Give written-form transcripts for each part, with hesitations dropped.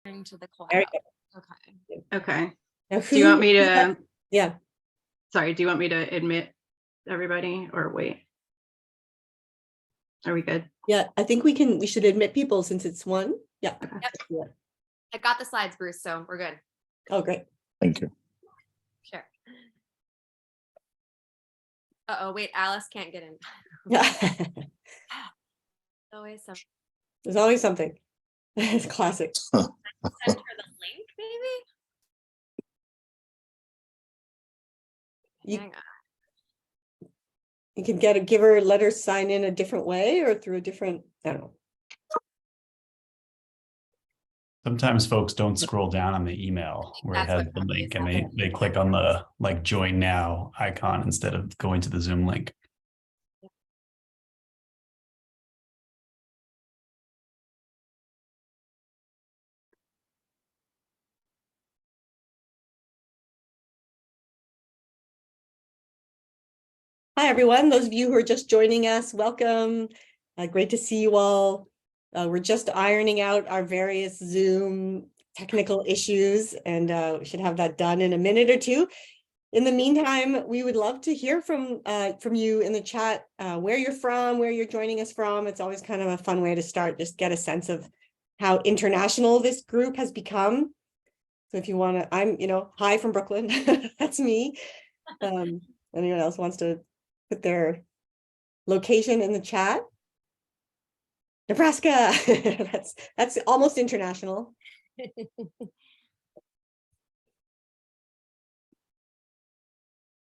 To the cloud. Okay. Okay. Now, Do you want me to? Yeah. Sorry. Do you want me to admit everybody or wait? Are we good? Yeah, I think we should admit people since it's one. Yeah. Okay. Yep. Yeah. I got the slides, Bruce, so we're good. Oh, great. Thank you. Sure. Uh-oh, wait, Alice can't get in. Always something. There's always something. It's classic. Send her the link, maybe? Hang on. You can give her, let her sign in a different way or through a different, I don't know. Sometimes folks don't scroll down on the email where it has the link and they click on the like join now icon instead of going to the Zoom link. Hi, everyone. Those of you who are just joining us, welcome. Great to see you all. We're just ironing out our various Zoom technical issues, and we should have that done in a minute or two. In the meantime, we would love to hear from you in the chat, where you're from, where you're joining us from. It's always kind of a fun way to start, just get a sense of how international this group has become. So if you want to, I'm, hi from Brooklyn. That's me. Anyone else wants to put their location in the chat? Nebraska. that's almost international.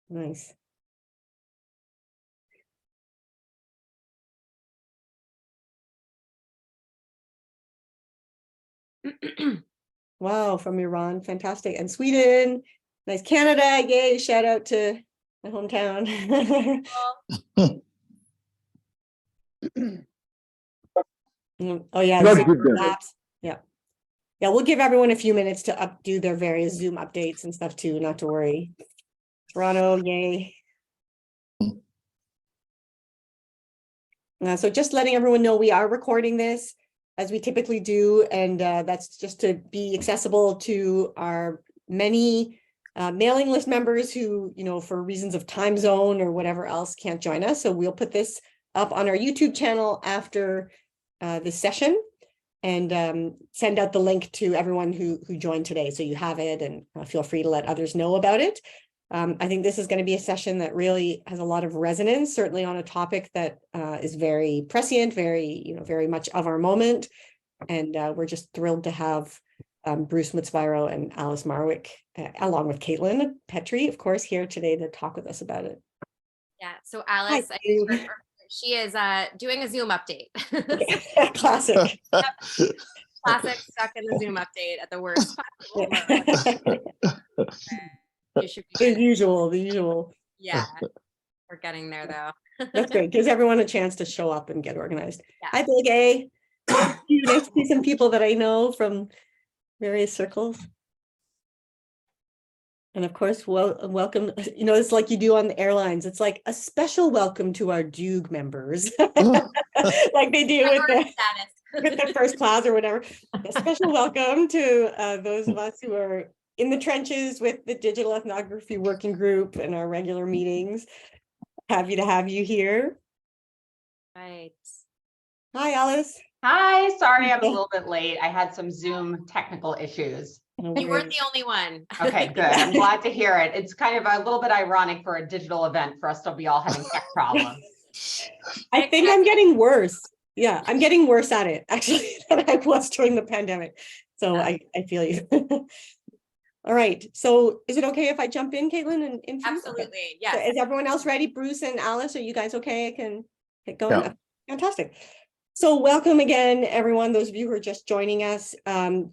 Nice. Wow, from Iran, fantastic. And Sweden, nice. Canada, yay, shout out to my hometown. Oh yeah, yeah. We'll give everyone a few minutes to do their various Zoom updates and stuff too, not to worry. Toronto, yay. So just letting everyone know we are recording this as we typically do, and that's just to be accessible to our many mailing list members who, for reasons of time zone or whatever else can't join us. So we'll put this up on our YouTube channel after this session and send out the link to everyone who joined today. So you have it, and feel free to let others know about it. I think this is going to be a session that really has a lot of resonance, certainly on a topic that is very prescient, very much of our moment. And we're just thrilled to have Bruce Mutsvairo and Alice Marwick, along with Caitlin Petre, of course, here today to talk with us about it. Yeah, so Alice, she is doing a Zoom update. Classic. Classic, stuck in the Zoom update at the worst possible. The usual. Yeah, we're getting there though. That's great. Gives everyone a chance to show up and get organized. Yeah. Hi, Big A. Nice to see some people that I know from various circles. And of course, welcome. It's like you do on the airlines. It's like a special welcome to our DEWG members, like they do with the first class or whatever. A special welcome to those of us who are in the trenches with the Digital Ethnography Working Group and our regular meetings. Happy to have you here. Right. Hi, Alice. Hi, sorry I'm a little bit late. I had some Zoom technical issues. You weren't the only one. Okay, good. I'm glad to hear it. It's kind of a little bit ironic for a digital event for us to be all having tech problems. I think I'm getting worse. Yeah, I'm getting worse at it actually than I was during the pandemic. So I feel you. All right. So is it okay if I jump in, Caitlin? And introduce? Absolutely. Okay. Yes. So is everyone else ready? Bruce and Alice, are you guys okay? I can get going. Yeah. Fantastic. So welcome again, everyone, those of you who are just joining us.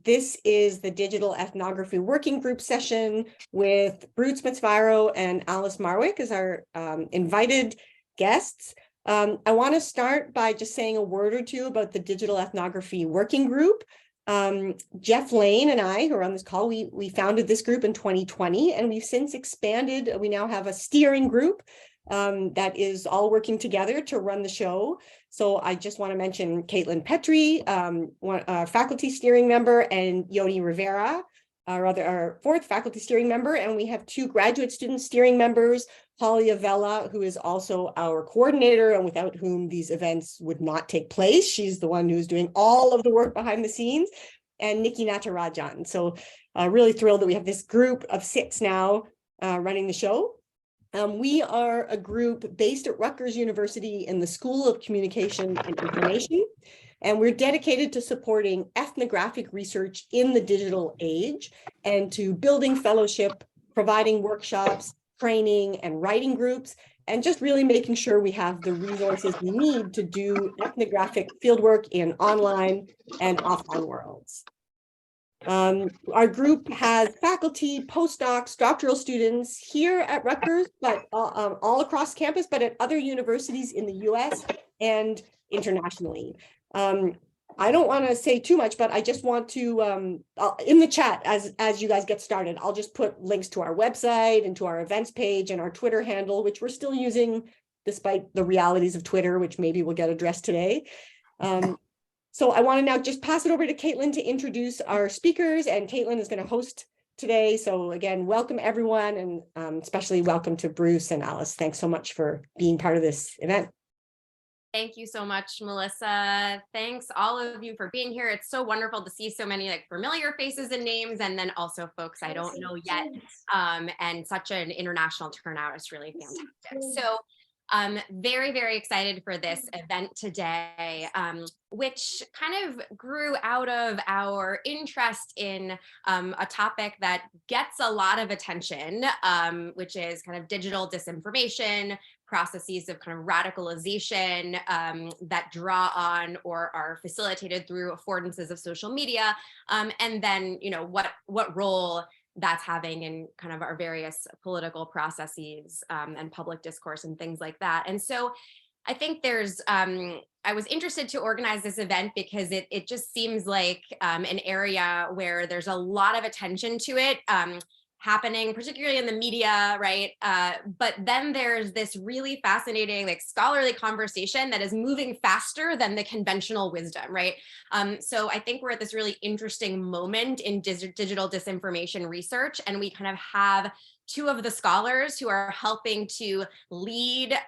This is the Digital Ethnography Working Group session with Bruce Mutsvairo and Alice Marwick as our invited guests. I want to start by just saying a word or two about the Digital Ethnography Working Group. Jeff Lane and I, who are on this call, we founded this group in 2020, and we've since expanded. We now have a steering group that is all working together to run the show. So I just want to mention Caitlin Petre, faculty steering member, and Yoni Rivera, our fourth faculty steering member. And we have 2 graduate student steering members, Holly Avella, who is also our coordinator and without whom these events would not take place. She's the one who's doing all of the work behind the scenes, and Nikki Natarajan. So really thrilled that we have this group of 6 now running the show. We are a group based at Rutgers University in the School of Communication and Information, and we're dedicated to supporting ethnographic research in the digital age and to building fellowship, providing workshops, training, and writing groups, and just really making sure we have the resources we need to do ethnographic fieldwork in online and offline worlds. Our group has faculty, postdocs, doctoral students here at Rutgers, but all across campus, but at other universities in the US and internationally. I don't want to say too much, but I just want to, in the chat, as you guys get started, I'll just put links to our website and to our events page and our Twitter handle, which we're still using despite the realities of Twitter, which maybe will get addressed today. So I want to now just pass it over to Caitlin to introduce our speakers, and Caitlin is going to host today. So again, welcome everyone, and especially welcome to Bruce and Alice. Thanks so much for being part of this event. Thank you so much, Melissa. Thanks all of you for being here. It's so wonderful to see so many like familiar faces and names, and then also folks I don't know yet, and such an international turnout. It's really fantastic. So I'm very, very excited for this event today, which kind of grew out of our interest in a topic that gets a lot of attention, which is kind of digital disinformation, processes of kind of radicalization that draw on or are facilitated through affordances of social media, and then, you know, what role that's having in kind of our various political processes and public discourse and things like that. And so I think there's, I was interested to organize this event because it just seems like an area where there's a lot of attention to it happening, particularly in the media, right? But then there's this really fascinating, like scholarly conversation that is moving faster than the conventional wisdom, right? So I think we're at this really interesting moment in digital disinformation research, and we kind of have 2 of the scholars who are helping to lead,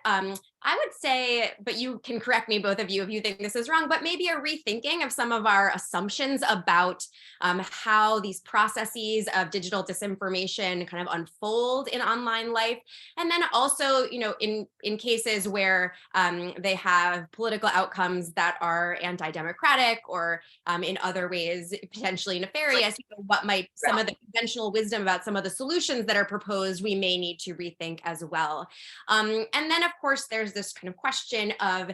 I would say, but you can correct me, both of you, if you think this is wrong, but maybe a rethinking of some of our assumptions about how these processes of digital disinformation kind of unfold in online life. And then also, you know, in cases where they have political outcomes that are anti-democratic or in other ways potentially nefarious, you know, what might some of the conventional wisdom about some of the solutions that are proposed we may need to rethink as well. And then, of course, there's this kind of question of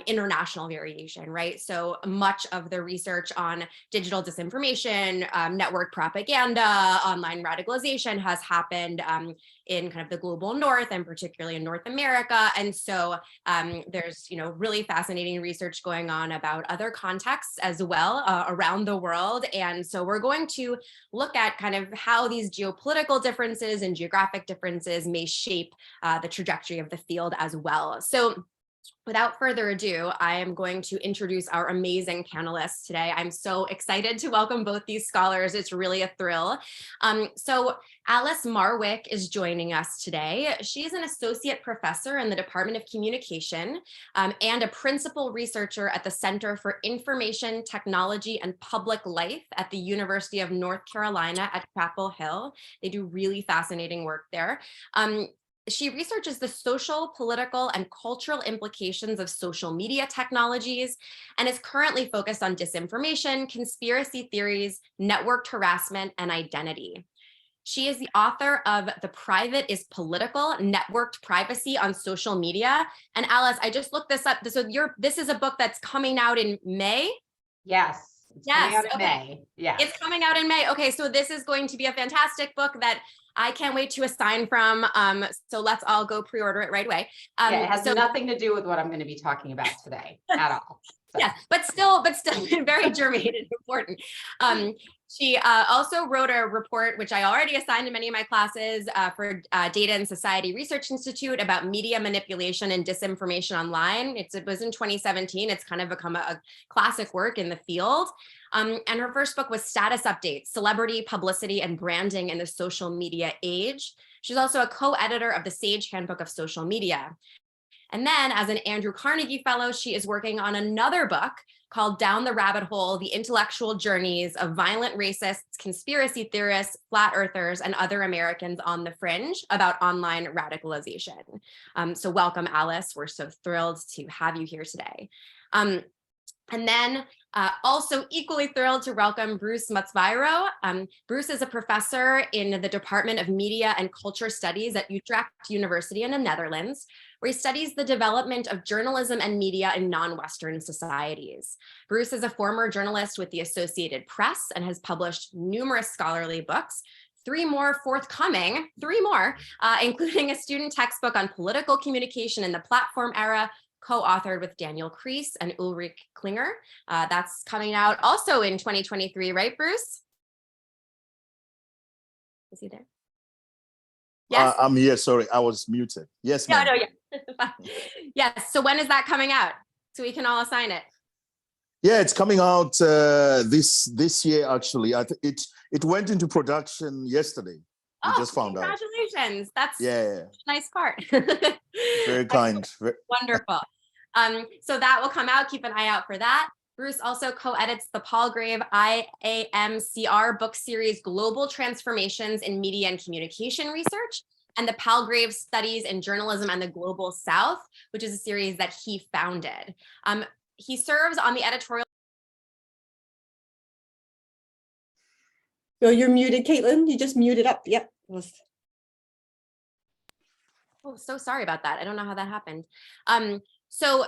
international variation, right? So much of the research on digital disinformation, network propaganda, online radicalization has happened in kind of the global north, and particularly in North America. And so there's, you know, really fascinating research going on about other contexts as well around the world. And so we're going to look at kind of how these geopolitical differences and geographic differences may shape the trajectory of the field as well. So without further ado, I am going to introduce our amazing panelists today. I'm so excited to welcome both these scholars. It's really a thrill. So Alice Marwick is joining us today. She is an associate professor in the Department of Communication and a principal researcher at the Center for Information Technology and Public Life at the University of North Carolina at Chapel Hill. They do really fascinating work there. She researches the social, political, and cultural implications of social media technologies and is currently focused on disinformation, conspiracy theories, networked harassment, and identity. She is the author of The Private is Political, Networked Privacy on Social Media. And Alice, I just looked this up. So this is a book that's coming out in May? Yes. It's coming out in May. Yes. It's coming out in May. Okay, so this is going to be a fantastic book that I can't wait to assign from. So let's all go pre-order it right away. Yeah, it has nothing to do with what I'm going to be talking about today at all. So. Yes, but still very germane and important. She also wrote a report, which I already assigned to many of my classes for Data and Society Research Institute about media manipulation and disinformation online. It was in 2017. It's kind of become a classic work in the field. And her first book was Status Updates, Celebrity, Publicity, and Branding in the Social Media Age. She's also a co-editor of the Sage Handbook of Social Media. And then as an Andrew Carnegie Fellow, she is working on another book called Down the Rabbit Hole, The Intellectual Journeys of Violent Racists, Conspiracy Theorists, Flat Earthers, and Other Americans on the Fringe about online radicalization. So welcome, Alice. We're so thrilled to have you here today. And then also equally thrilled to welcome Bruce Mutsvairo. Bruce is a professor in the Department of Media and Culture Studies at Utrecht University in the Netherlands, where he studies the development of journalism and media in non-Western societies. Bruce is a former journalist with the Associated Press and has published numerous scholarly books, three more forthcoming, including a student textbook on political communication in the platform era, co-authored with Daniel Kreis and Ulrich Klinger. That's coming out also in 2023, right, Bruce? Is he there? Yes. I'm here. Sorry, I was muted. Yes, ma'am. No, yes. So when is that coming out? So we can all assign it. Yeah, it's coming out this year. Actually, it went into production yesterday. We just found out. Congratulations! That's a nice part. Very kind. Wonderful. So that will come out. Keep an eye out for that. Bruce also co-edits the Palgrave IAMCR book series, Global Transformations in Media and Communication Research, and the Palgrave Studies in Journalism and the Global South, which is a series that he founded. He serves on the editorial. So you're muted, Caitlin. You just muted up. Yep. Oh, so sorry about that. I don't know how that happened. So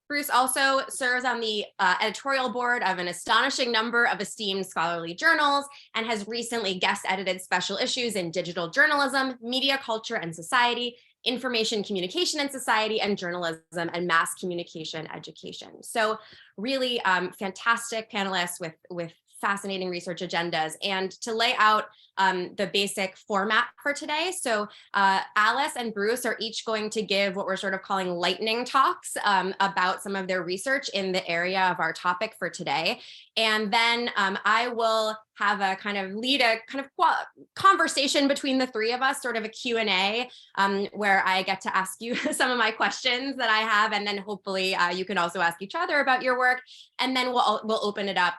Bruce also serves on the editorial board of an astonishing number of esteemed scholarly journals and has recently guest edited special issues in Digital Journalism, Media, Culture, and Society, Information, Communication, and Society, and Journalism and Mass Communication Education. So really fantastic panelists with fascinating research agendas. And to lay out the basic format for today. So Alice and Bruce are each going to give what we're sort of calling lightning talks about some of their research in the area of our topic for today. And then I will have a kind of conversation between the three of us, sort of a Q&A where I get to ask you some of my questions that I have, and then hopefully you can also ask each other about your work. And then we'll open it up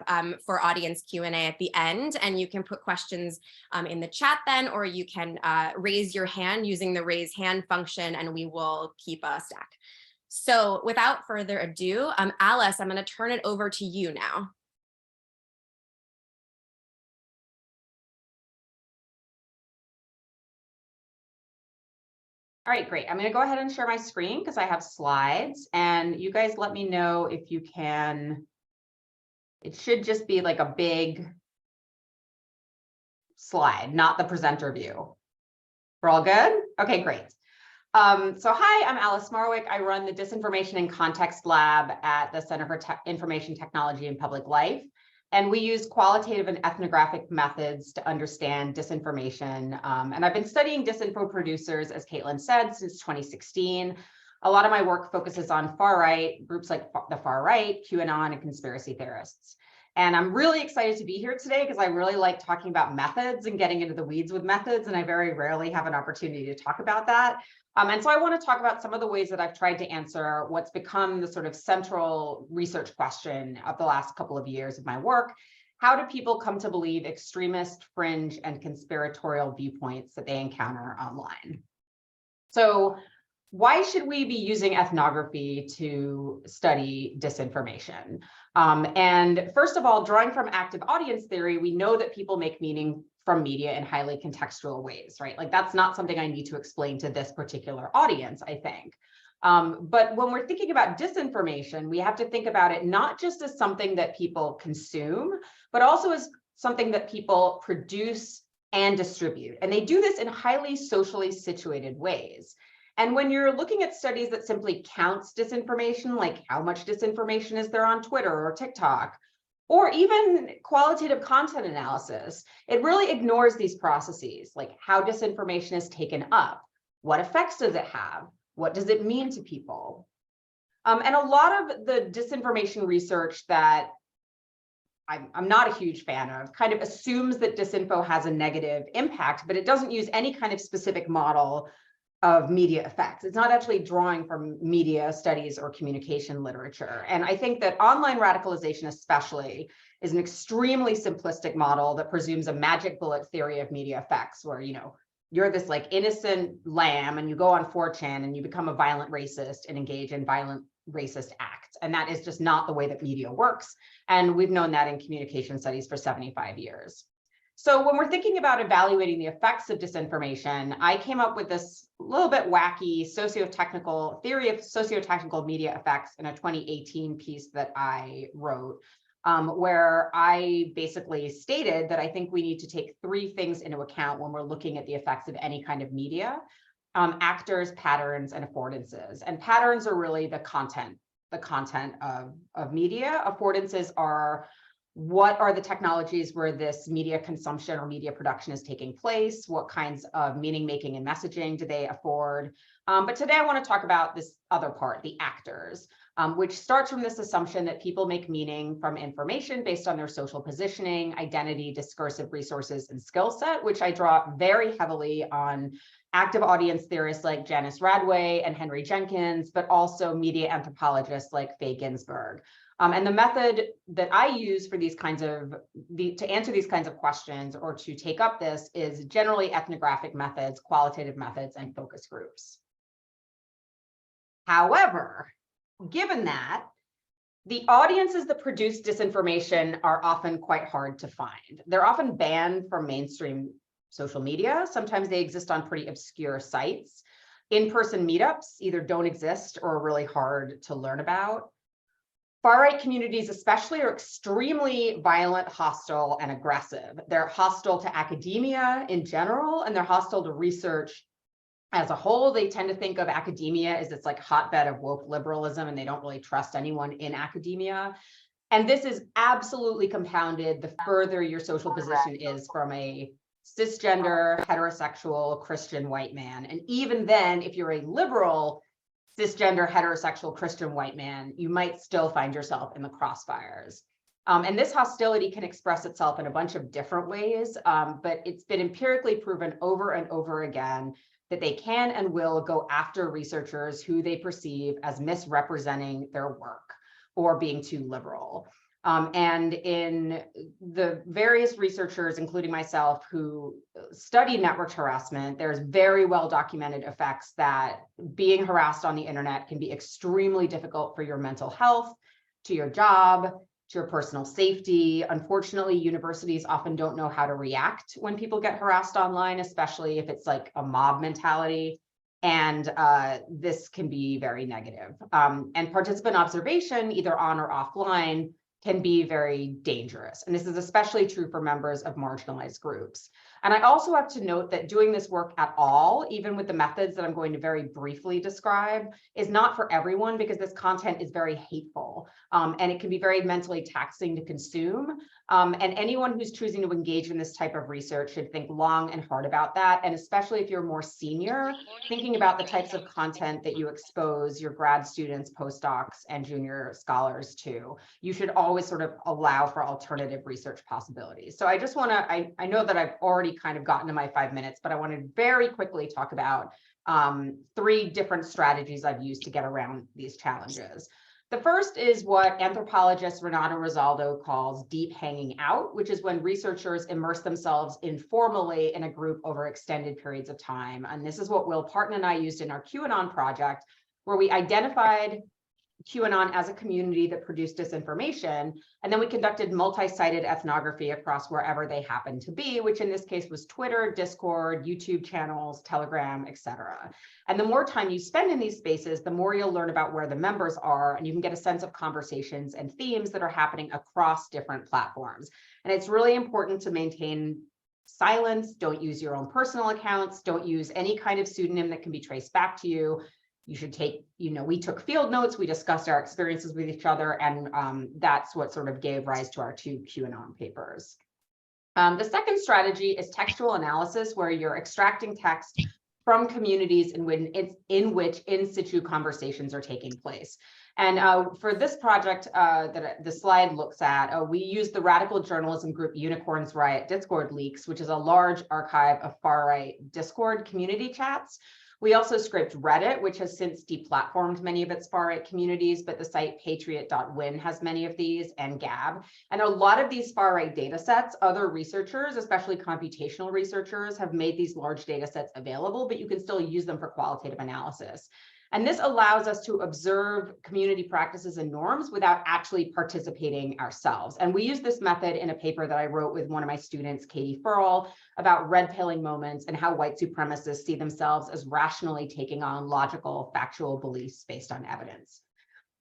for audience Q&A at the end, and you can put questions in the chat then, or you can raise your hand using the raise hand function, and we will keep a stack. So without further ado, Alice, I'm going to turn it over to you now. All right, great. I'm going to go ahead and share my screen because I have slides, and you guys let me know if you can. It should just be like a big slide, not the presenter view. We're all good? Okay, great. So hi, I'm Alice Marwick. I run the Disinformation and Context Lab at the Center for Information Technology and Public Life. And we use qualitative and ethnographic methods to understand disinformation. And I've been studying disinfo producers, as Caitlin said, since 2016. A lot of my work focuses on far-right, groups like the far-right, QAnon, and conspiracy theorists. And I'm really excited to be here today because I really like talking about methods and getting into the weeds with methods, and I very rarely have an opportunity to talk about that. And so I want to talk about some of the ways that I've tried to answer what's become the sort of central research question of the last couple of years of my work. How do people come to believe extremist, fringe, and conspiratorial viewpoints that they encounter online? So why should we be using ethnography to study disinformation? And first of all, drawing from active audience theory, we know that people make meaning from media in highly contextual ways, right? Like that's not something I need to explain to this particular audience, I think. But when we're thinking about disinformation, we have to think about it not just as something that people consume, but also as something that people produce and distribute. And they do this in highly socially situated ways. And when you're looking at studies that simply counts disinformation, like how much disinformation is there on Twitter or TikTok, or even qualitative content analysis, it really ignores these processes, like how disinformation is taken up, what effects does it have, what does it mean to people? And a lot of the disinformation research that I'm not a huge fan of kind of assumes that disinfo has a negative impact, but it doesn't use any kind of specific model of media effects. It's not actually drawing from media studies or communication literature. And I think that online radicalization especially is an extremely simplistic model that presumes a magic bullet theory of media effects, where, you know, you're this like innocent lamb and you go on 4chan and you become a violent racist and engage in violent racist acts. And that is just not the way that media works. And we've known that in communication studies for 75 years. So when we're thinking about evaluating the effects of disinformation, I came up with this little bit wacky socio-technical theory of socio-technical media effects in a 2018 piece that I wrote, where I basically stated that I think we need to take 3 things into account when we're looking at the effects of any kind of media: actors, patterns, and affordances. And patterns are really the content of media. Affordances are what are the technologies where this media consumption or media production is taking place? What kinds of meaning making and messaging do they afford? But today I want to talk about this other part, the actors, which starts from this assumption that people make meaning from information based on their social positioning, identity, discursive resources, and skill set, which I draw very heavily on active audience theorists like Janice Radway and Henry Jenkins, but also media anthropologists like Faye Ginsburg. And the method that I use for these kinds of, to answer these kinds of questions or to take up this is generally ethnographic methods, qualitative methods, and focus groups. However, given that, the audiences that produce disinformation are often quite hard to find. They're often banned from mainstream social media. Sometimes they exist on pretty obscure sites. In-person meetups either don't exist or are really hard to learn about. Far-right communities especially are extremely violent, hostile, and aggressive. They're hostile to academia in general, and they're hostile to research as a whole. They tend to think of academia as this like hotbed of woke liberalism, and they don't really trust anyone in academia. And this is absolutely compounded the further your social position is from a cisgender, heterosexual, Christian white man. And even then, if you're a liberal, cisgender, heterosexual, Christian white man, you might still find yourself in the crossfires. And this hostility can express itself in a bunch of different ways, but it's been empirically proven over and over again that they can and will go after researchers who they perceive as misrepresenting their work or being too liberal. And in the various researchers, including myself, who study network harassment, there's very well documented effects that being harassed on the internet can be extremely difficult for your mental health, to your job, to your personal safety. Unfortunately, universities often don't know how to react when people get harassed online, especially if it's like a mob mentality. And this can be very negative. And participant observation, either on or offline, can be very dangerous. And this is especially true for members of marginalized groups. And I also have to note that doing this work at all, even with the methods that I'm going to very briefly describe, is not for everyone, because this content is very hateful and it can be very mentally taxing to consume. And anyone who's choosing to engage in this type of research should think long and hard about that. And especially if you're more senior, thinking about the types of content that you expose your grad students, postdocs, and junior scholars to. You should always sort of allow for alternative research possibilities. So I just want to, I know that I've already kind of gotten to my 5 minutes, but I want to very quickly talk about 3 different strategies I've used to get around these challenges. The first is what anthropologist Renato Rosaldo calls deep hanging out, which is when researchers immerse themselves informally in a group over extended periods of time. And this is what Will Parton and I used in our QAnon project, where we identified QAnon as a community that produced disinformation, and then we conducted multi-sited ethnography across wherever they happened to be, which in this case was Twitter, Discord, YouTube channels, Telegram, etc. And the more time you spend in these spaces, the more you'll learn about where the members are, and you can get a sense of conversations and themes that are happening across different platforms. And it's really important to maintain silence. Don't use your own personal accounts. Don't use any kind of pseudonym that can be traced back to you. you should take, we took field notes, we discussed our experiences with each other, and that's what sort of gave rise to our 2 QAnon papers. The second strategy is textual analysis, where you're extracting text from communities in which in situ conversations are taking place. And for this project that the slide looks at, we used the radical journalism group Unicorns Riot Discord Leaks, which is a large archive of far-right Discord community chats. We also scraped Reddit, which has since deplatformed many of its far-right communities, but the site patriot.win has many of these, and Gab. And a lot of these far-right data sets, other researchers, especially computational researchers, have made these large data sets available, but you can still use them for qualitative analysis. And this allows us to observe community practices and norms without actually participating ourselves. And we use this method in a paper that I wrote with one of my students, Katie Furl, about red pilling moments and how white supremacists see themselves as rationally taking on logical, factual beliefs based on evidence.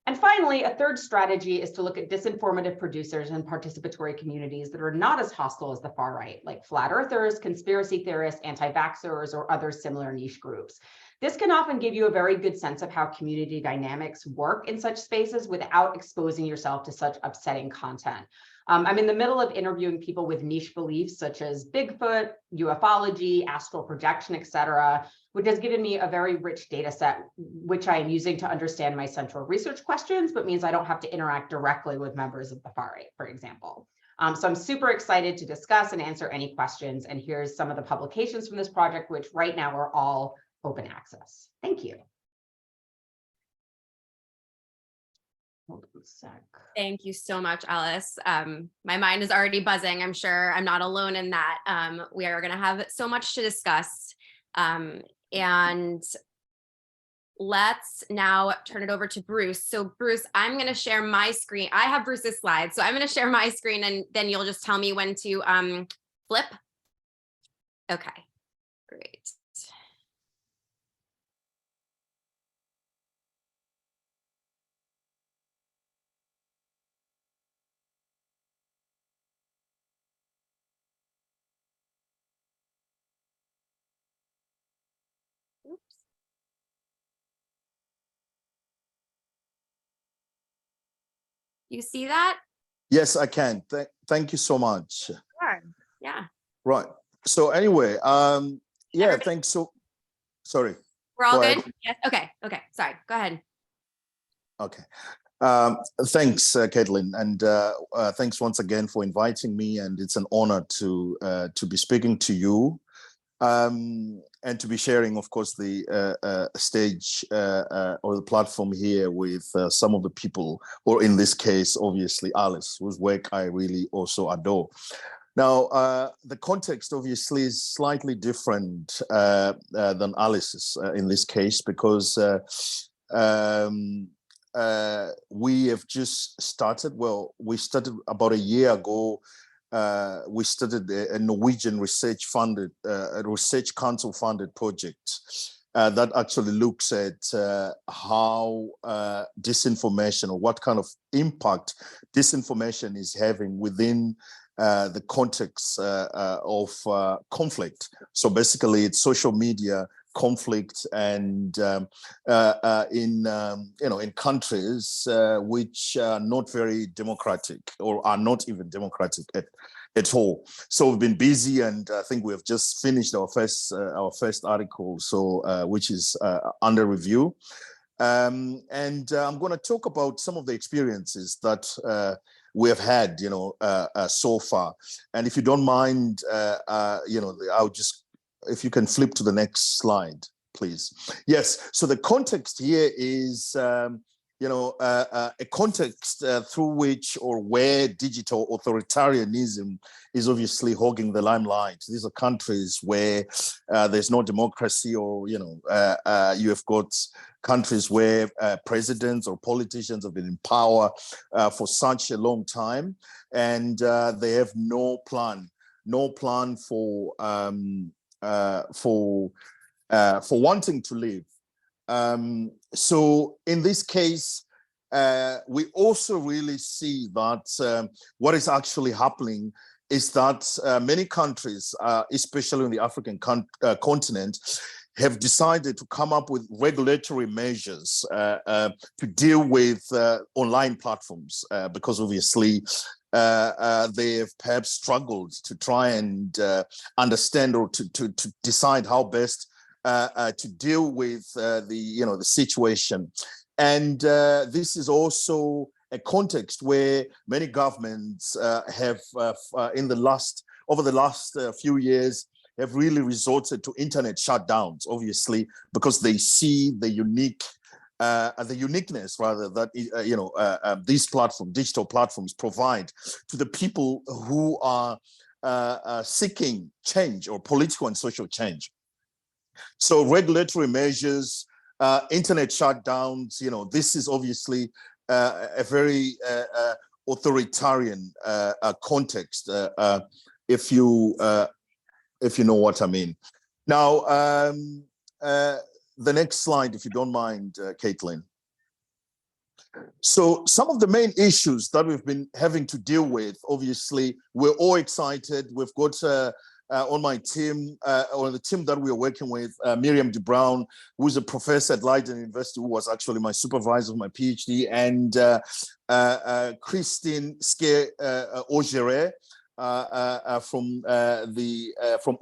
And finally, a third strategy is to look at disinformative producers and participatory communities that are not as hostile as the far right, like flat earthers, conspiracy theorists, anti-vaxxers, or other similar niche groups. This can often give you a very good sense of how community dynamics work in such spaces without exposing yourself to such upsetting content. I'm in the middle of interviewing people with niche beliefs such as Bigfoot, ufology, astral projection, etc., which has given me a very rich data set, which I am using to understand my central research questions, but means I don't have to interact directly with members of the far right, for example. So I'm super excited to discuss and answer any questions. And here's some of the publications from this project, which right now are all open access. Thank you. Hold on a sec. Thank you so much, Alice. My mind is already buzzing. I'm sure I'm not alone in that. We are going to have so much to discuss. And let's now turn it over to Bruce. So Bruce, I'm going to share my screen. I have Bruce's slides, so I'm going to share my screen, and then you'll just tell me when to flip. Okay, great. Oops. You see that? Yes, I can. Thank you so much. Sure. Yeah. Right. So anyway, yeah, Everybody- thanks. So, sorry. We're all Go good? ahead. Yes. Okay. Okay. Sorry. Go ahead. Okay. Thanks, Caitlin, and thanks once again for inviting me. And it's an honor to be speaking to you, and to be sharing, of course, the stage or the platform here with some of the people, or in this case, obviously, Alice, whose work I really also adore. Now, the context obviously is slightly different than Alice's in this case, because we have just started. Well, we started about a year ago. We started a Norwegian research council funded project that actually looks at how disinformation, or what kind of impact disinformation is having within the context of conflict. So basically, it's social media conflict, and in countries which are not very democratic, or are not even democratic at all. So we've been busy, and I think we have just finished our first article, so which is under review. And I'm going to talk about some of the experiences that we have had, so far. And if you don't mind, I'll just, if you can flip to the next slide, please. Yes. So the context here is, a context through which, or where, digital authoritarianism is obviously hogging the limelight. These are countries where there's no democracy, or you have got countries where presidents or politicians have been in power for such a long time, and they have no plan for wanting to live. So in this case, we also really see that what is actually happening is that many countries, especially in the African continent, have decided to come up with regulatory measures to deal with online platforms, because obviously they have perhaps struggled to try and understand or to decide how best to deal with the situation. And this is also a context where many governments have over the last few years have really resorted to internet shutdowns, obviously, because they see the uniqueness rather that these digital platforms provide to the people who are seeking change or political and social change. So regulatory measures, internet shutdowns, this is obviously a very authoritarian context, if you know what I mean. Now, the next slide, if you don't mind, Caitlin. So some of the main issues that we've been having to deal with, obviously, we're all excited. We've got on my team, or the team that we are working with, Miriam de Bruin, who's a professor at Leiden University, who was actually my supervisor for my PhD, and Christine Ske-Augeret, from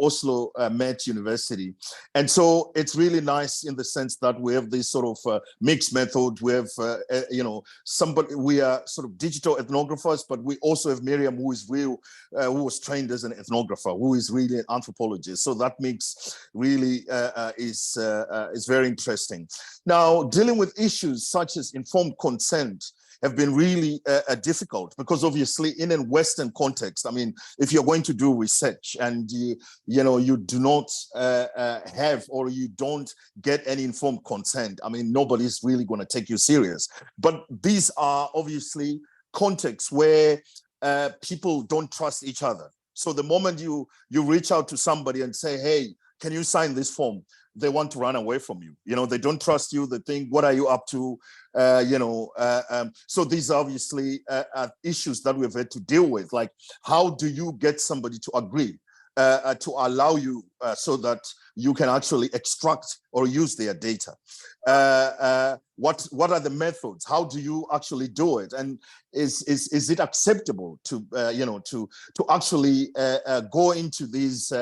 Oslo Met University. And so it's really nice in the sense that we have this sort of mixed method. We have, we are sort of digital ethnographers, but we also have Miriam, who was trained as an ethnographer, who is really an anthropologist. So that mix really is very interesting. Now, dealing with issues such as informed consent have been really difficult, because obviously in a Western context, I mean, if you're going to do research and you do not have, or you don't get any informed consent, I mean, nobody's really going to take you serious. But these are obviously contexts where people don't trust each other. So the moment you reach out to somebody and say, hey, can you sign this form? They want to run away from you. They don't trust you. They think, what are you up to? So these are obviously issues that we've had to deal with. Like, how do you get somebody to agree to allow you so that you can actually extract or use their data? What are the methods? How do you actually do it? And is it acceptable to actually go into these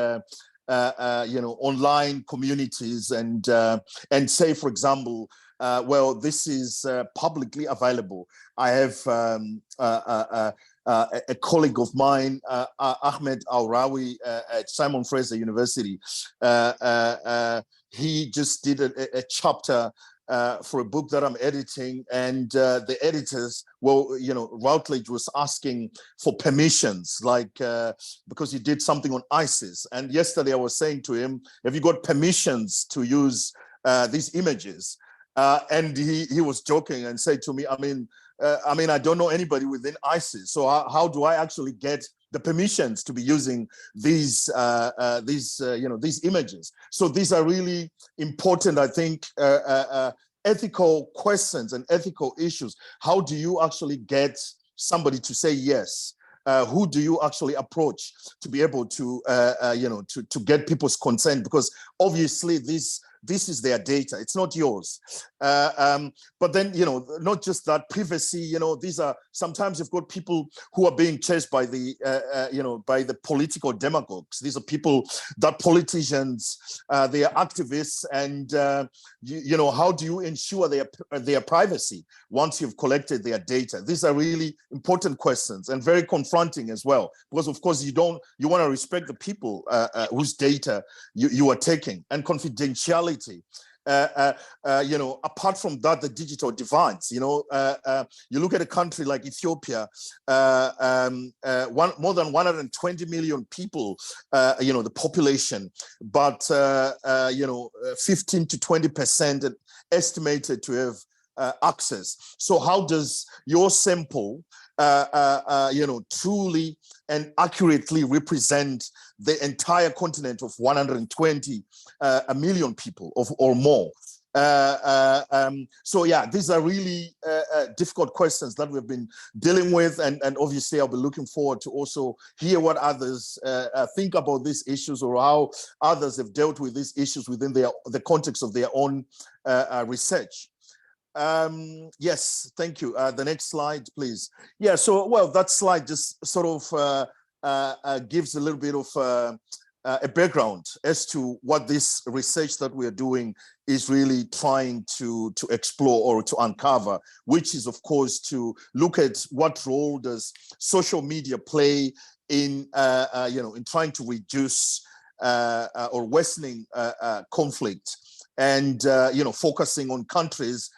online communities and say, for example, well, this is publicly available. I have a colleague of mine, Ahmed Al-Rawi at Simon Fraser University. He just did a chapter for a book that I'm editing, and the editors, Routledge was asking for permissions, like because he did something on ISIS. And yesterday I was saying to him, have you got permissions to use these images? And he was joking and said to me, I mean, I don't know anybody within ISIS, so how do I actually get the permissions to be using these images? So these are really important, I think, ethical questions and ethical issues. How do you actually get somebody to say yes? Who do you actually approach to be able to to get people's consent? Because obviously this is their data, it's not yours. But then, not just that, privacy, these are, sometimes you've got people who are being chased by the, by the political demagogues. These are people that politicians, they are activists, and, how do you ensure their privacy once you've collected their data? These are really important questions and very confronting as well, because of course you want to respect the people whose data you are taking, and confidentiality. Apart from that, the digital divides. You look at a country like Ethiopia, more than 120 million people, the population, but 15 to 20% estimated to have access. So how does your sample truly and accurately represent the entire continent of 120 million people or more? So yeah, these are really difficult questions that we've been dealing with, and obviously I'll be looking forward to also hear what others think about these issues, or how others have dealt with these issues within the context of their own research. Yes, thank you. The next slide, please. Yeah, so well, that slide just sort of gives a little bit of a background as to what this research that we are doing is really trying to explore or to uncover, which is, of course, to look at what role does social media play in, in trying to reduce or worsening conflict, and focusing on countries,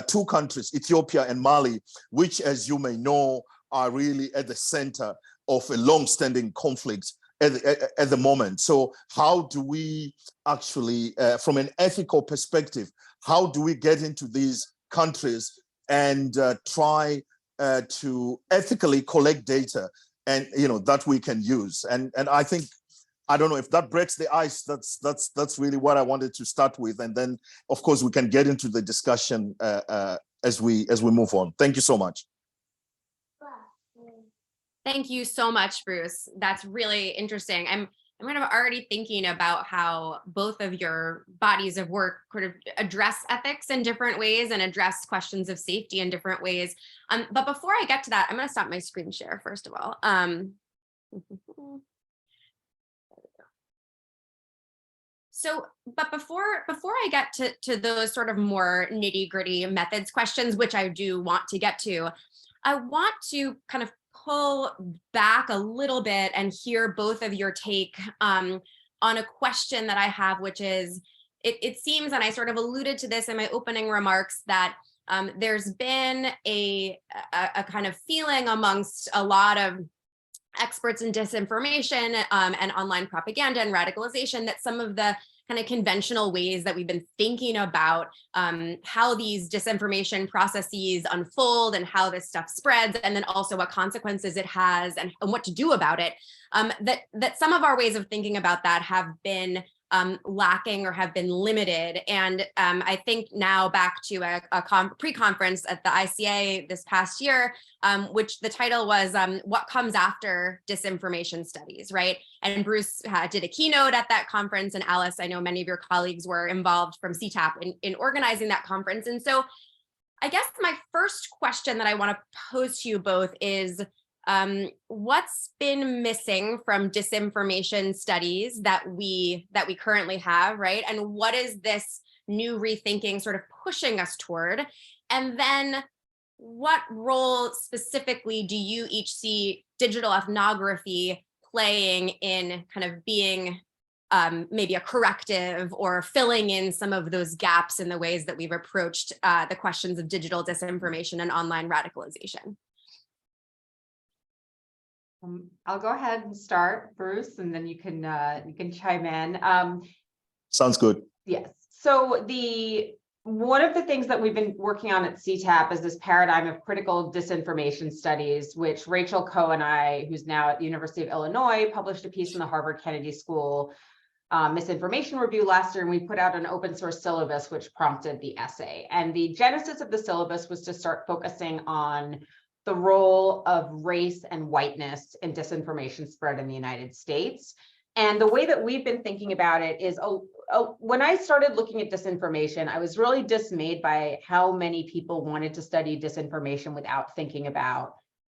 two countries, Ethiopia and Mali, which, as you may know, are really at the center of a long-standing conflict at the moment. So how do we actually, from an ethical perspective, how do we get into these countries and try to ethically collect data, and that we can use? And I think, I don't know if that breaks the ice. That's really what I wanted to start with, and then of course we can get into the discussion as we move on. Thank you so much. Thank you so much, Bruce. That's really interesting. I'm kind of already thinking about how both of your bodies of work sort of address ethics in different ways and address questions of safety in different ways. But before I get to that, I'm going to stop my screen share first of all. But before I get to those sort of more nitty-gritty methods questions, which I do want to get to, I want to kind of pull back a little bit and hear both of your take on a question that I have, which is, it seems, and I sort of alluded to this in my opening remarks, that there's been a kind of feeling amongst a lot of experts in disinformation and online propaganda and radicalization that some of the kind of conventional ways that we've been thinking about how these disinformation processes unfold and how this stuff spreads, and then also what consequences it has and what to do about it, that some of our ways of thinking about that have been lacking or have been limited. And I think now back to a pre-conference at the ICA this past year, which the title was What Comes After Disinformation Studies, right? And Bruce did a keynote at that conference, and Alice, I know many of your colleagues were involved from CTAP in organizing that conference. And so I guess my first question that I want to pose to you both is, what's been missing from disinformation studies that we currently have, right? And what is this new rethinking sort of pushing us toward? And then what role specifically do you each see digital ethnography playing in kind of being maybe a corrective or filling in some of those gaps in the ways that we've approached the questions of digital disinformation and online radicalization? I'll go ahead and start, Bruce, and then you can chime in. Sounds good. Yes. So one of the things that we've been working on at CTAP is this paradigm of critical disinformation studies, which Rachel Coe and I, who's now at the University of Illinois, published a piece in the Harvard Kennedy School Misinformation Review last year, and we put out an open source syllabus which prompted the essay. And the genesis of the syllabus was to start focusing on the role of race and whiteness in disinformation spread in the United States. And the way that we've been thinking about it is, when I started looking at disinformation, I was really dismayed by how many people wanted to study disinformation without thinking about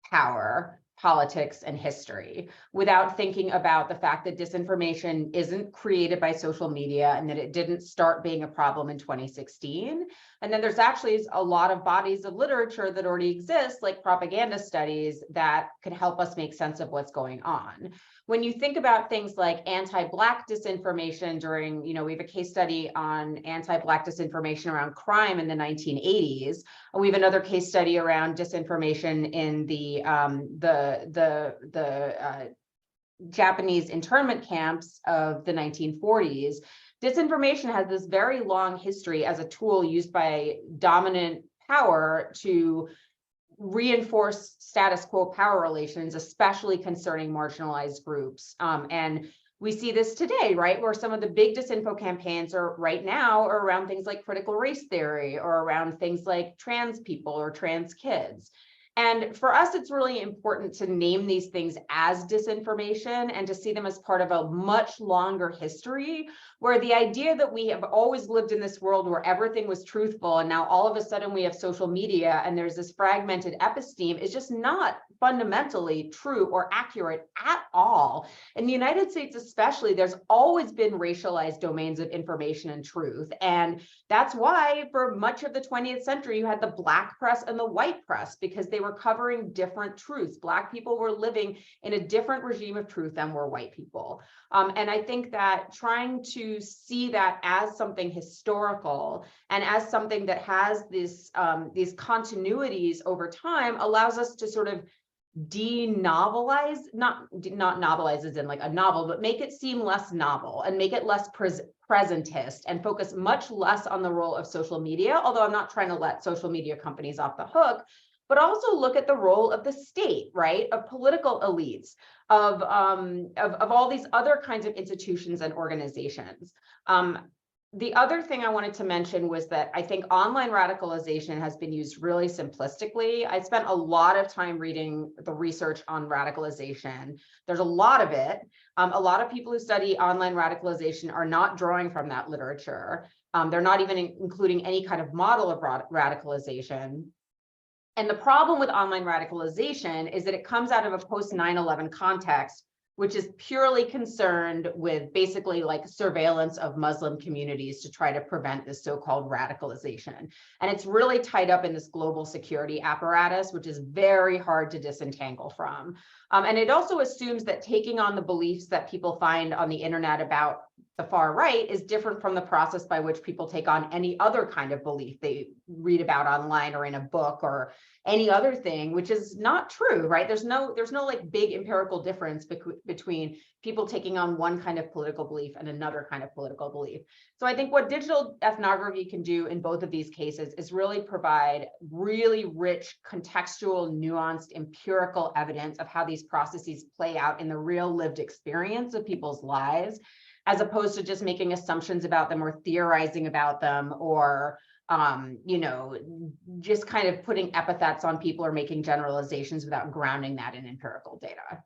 power, politics, and history, without thinking about the fact that disinformation isn't created by social media and that it didn't start being a problem in 2016. And then there's actually a lot of bodies of literature that already exist, like propaganda studies, that could help us make sense of what's going on. When you think about things like anti-Black disinformation during, we have a case study on anti-Black disinformation around crime in the 1980s. We have another case study around disinformation in the Japanese internment camps of the 1940s. Disinformation has this very long history as a tool used by dominant power to reinforce status quo power relations, especially concerning marginalized groups. And We see this today, right? Where some of the big disinfo campaigns are right now are around things like critical race theory or around things like trans people or trans kids. And for us, it's really important to name these things as disinformation and to see them as part of a much longer history, where the idea that we have always lived in this world where everything was truthful and now all of a sudden we have social media and there's this fragmented episteme is just not fundamentally true or accurate at all. In the United States especially, there's always been racialized domains of information and truth. And that's why for much of the 20th century, you had the Black press and the white press, because they were covering different truths. Black people were living in a different regime of truth than were white people. And I think that trying to see that as something historical and as something that has this, these continuities over time allows us to sort of de-novelize, not novelize as in like a novel, but make it seem less novel and make it less presentist and focus much less on the role of social media, although I'm not trying to let social media companies off the hook, but also look at the role of the state, right? Of political elites, of all these other kinds of institutions and organizations. The other thing I wanted to mention was that I think online radicalization has been used really simplistically. I spent a lot of time reading the research on radicalization. There's a lot of it. A lot of people who study online radicalization are not drawing from that literature. They're not even including any kind of model of radicalization. And the problem with online radicalization is that it comes out of a post 9/11 context, which is purely concerned with basically like surveillance of Muslim communities to try to prevent this so-called radicalization. And it's really tied up in this global security apparatus, which is very hard to disentangle from. And it also assumes that taking on the beliefs that people find on the internet about the far right is different from the process by which people take on any other kind of belief they read about online or in a book or any other thing, which is not true, right? There's no like big empirical difference between people taking on one kind of political belief and another kind of political belief. So I think what digital ethnography can do in both of these cases is really provide really rich, contextual, nuanced, empirical evidence of how these processes play out in the real lived experience of people's lives, as opposed to just making assumptions about them or theorizing about them or you know, just kind of putting epithets on people or making generalizations without grounding that in empirical data.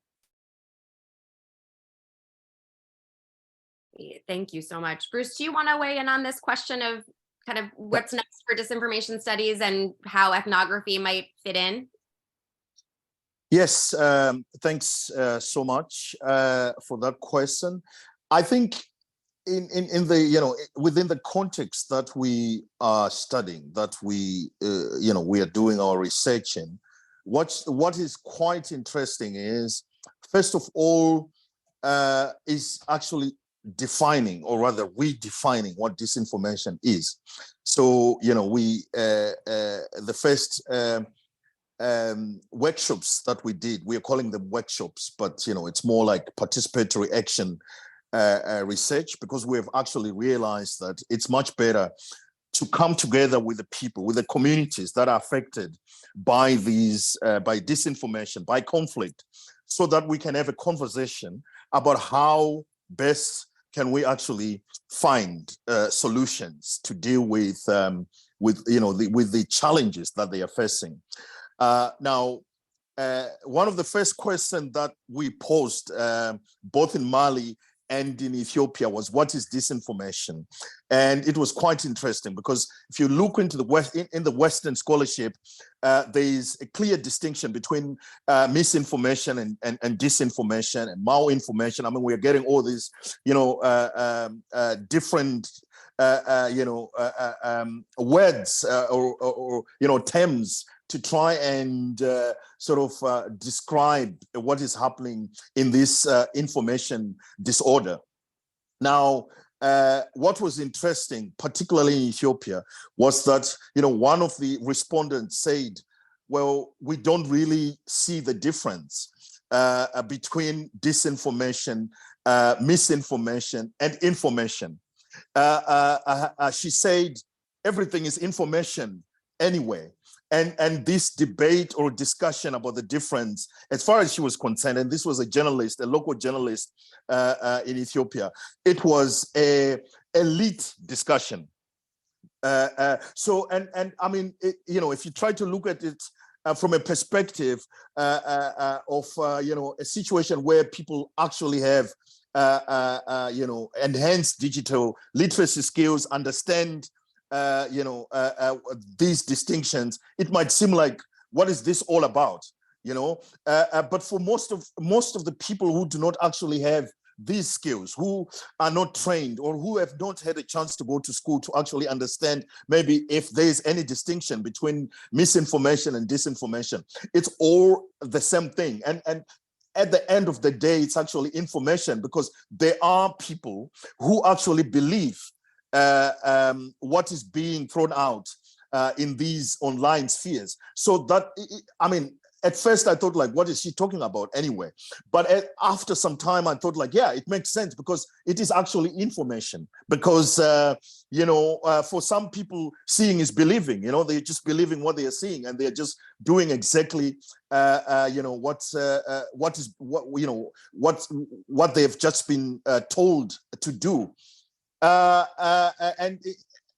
Thank you so much. Bruce, do you want to weigh in on this question of kind of what's next for disinformation studies and how ethnography might fit in? Yes, thanks so much for that question. I think in the, you know, within the context that we are studying, that we, you know, we are doing our research in, what is quite interesting is, first of all, is actually defining, or rather redefining what disinformation is. So, you know, we, the first workshops that we did, we are calling them workshops, but, you know, it's more like participatory action research, because we have actually realized that it's much better to come together with the people, with the communities that are affected by these, by disinformation, by conflict, so that we can have a conversation about how best can we actually find solutions to deal with you know, with the challenges that they are facing. Now, one of the first questions that we posed, both in Mali and in Ethiopia, was what is disinformation? And it was quite interesting, because if you look into the West, in the Western scholarship, there is a clear distinction between misinformation and disinformation and malinformation. I mean, we are getting all these, you know, different, you know, words or you know, terms to try and sort of describe what is happening in this information disorder. Now, what was interesting, particularly in Ethiopia, was that, you know, one of the respondents said, well, we don't really see the difference between disinformation, misinformation, and information. She said, everything is information anyway. And this debate or discussion about the difference, as far as she was concerned, and this was a journalist, a local journalist in Ethiopia. It was a elite discussion. So I mean, if you try to look at it from a perspective of a situation where people actually have enhanced digital literacy skills, understand these distinctions, it might seem like, what is this all about? But for most of the people who do not actually have these skills, who are not trained or who have not had a chance to go to school to actually understand maybe if there is any distinction between misinformation and disinformation, it's all the same thing. And at the end of the day, it's actually information, because there are people who actually believe what is being thrown out in these online spheres. So that, I mean, at first I thought, like, what is she talking about anyway? But after some time, I thought, like, yeah, it makes sense, because it is actually information. Because, for some people, seeing is believing. They're just believing what they are seeing, and they're just doing exactly, what they've just been told to do. And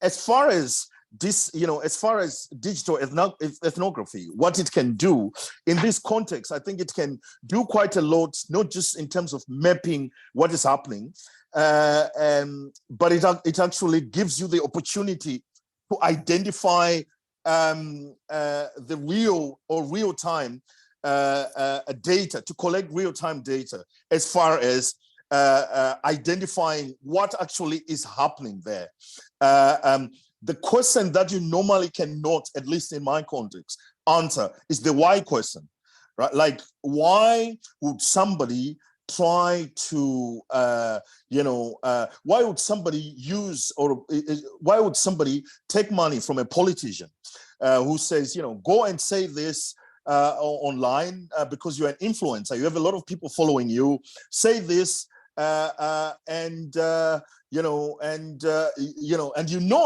as far as this, as far as digital ethnography, what it can do in this context, I think it can do quite a lot, not just in terms of mapping what is happening, but it actually gives you the opportunity to identify the real-time data, to collect real-time data as far as identifying what actually is happening there. The question that you normally cannot, at least in my context, answer is the why question, right? Like, why would somebody try to, why would somebody use, or why would somebody take money from a politician who says, go and say this online because you're an influencer, you have a lot of people following you, say this, and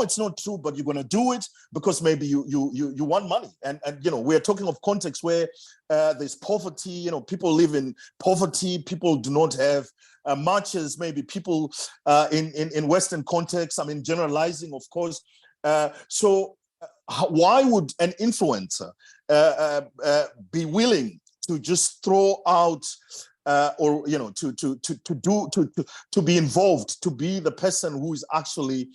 it's not true, but you're going to do it because maybe you want money. And we're talking of context where there's poverty, people live in poverty, people do not have much as maybe people in Western context. I mean, generalizing, of course. So why would an influencer be willing to just throw out or to be involved, to be the person who is actually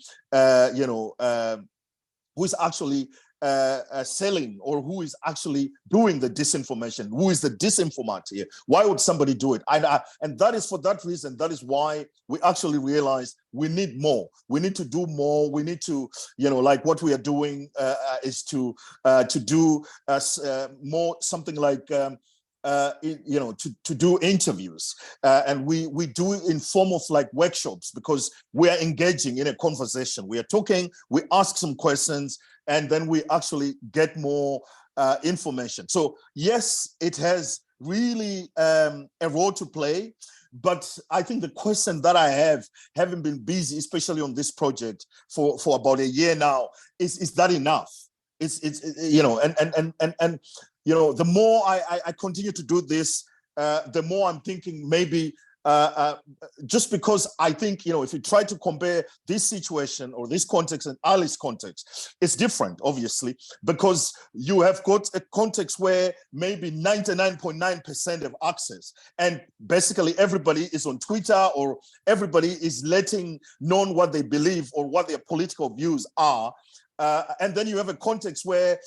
selling, or who is actually doing the disinformation, who is the disinformator here? Why would somebody do it? And that is for that reason. That is why we actually realize we need more. We need to do more. We need to, like what we are doing is to do more, something like. To do interviews, and we do it in form of like workshops, because we are engaging in a conversation. We are talking, we ask some questions, and then we actually get more information. So yes, it has really a role to play. But I think the question that I have, having been busy, especially on this project for about a year now, is that enough? The more I continue to do this, the more I'm thinking maybe just because I think, if you try to compare this situation or this context and Ali's context, it's different, obviously, because you have got a context where maybe 99.9% have access, and basically everybody is on Twitter, or everybody is letting known what they believe or what their political views are. And then you have a context where,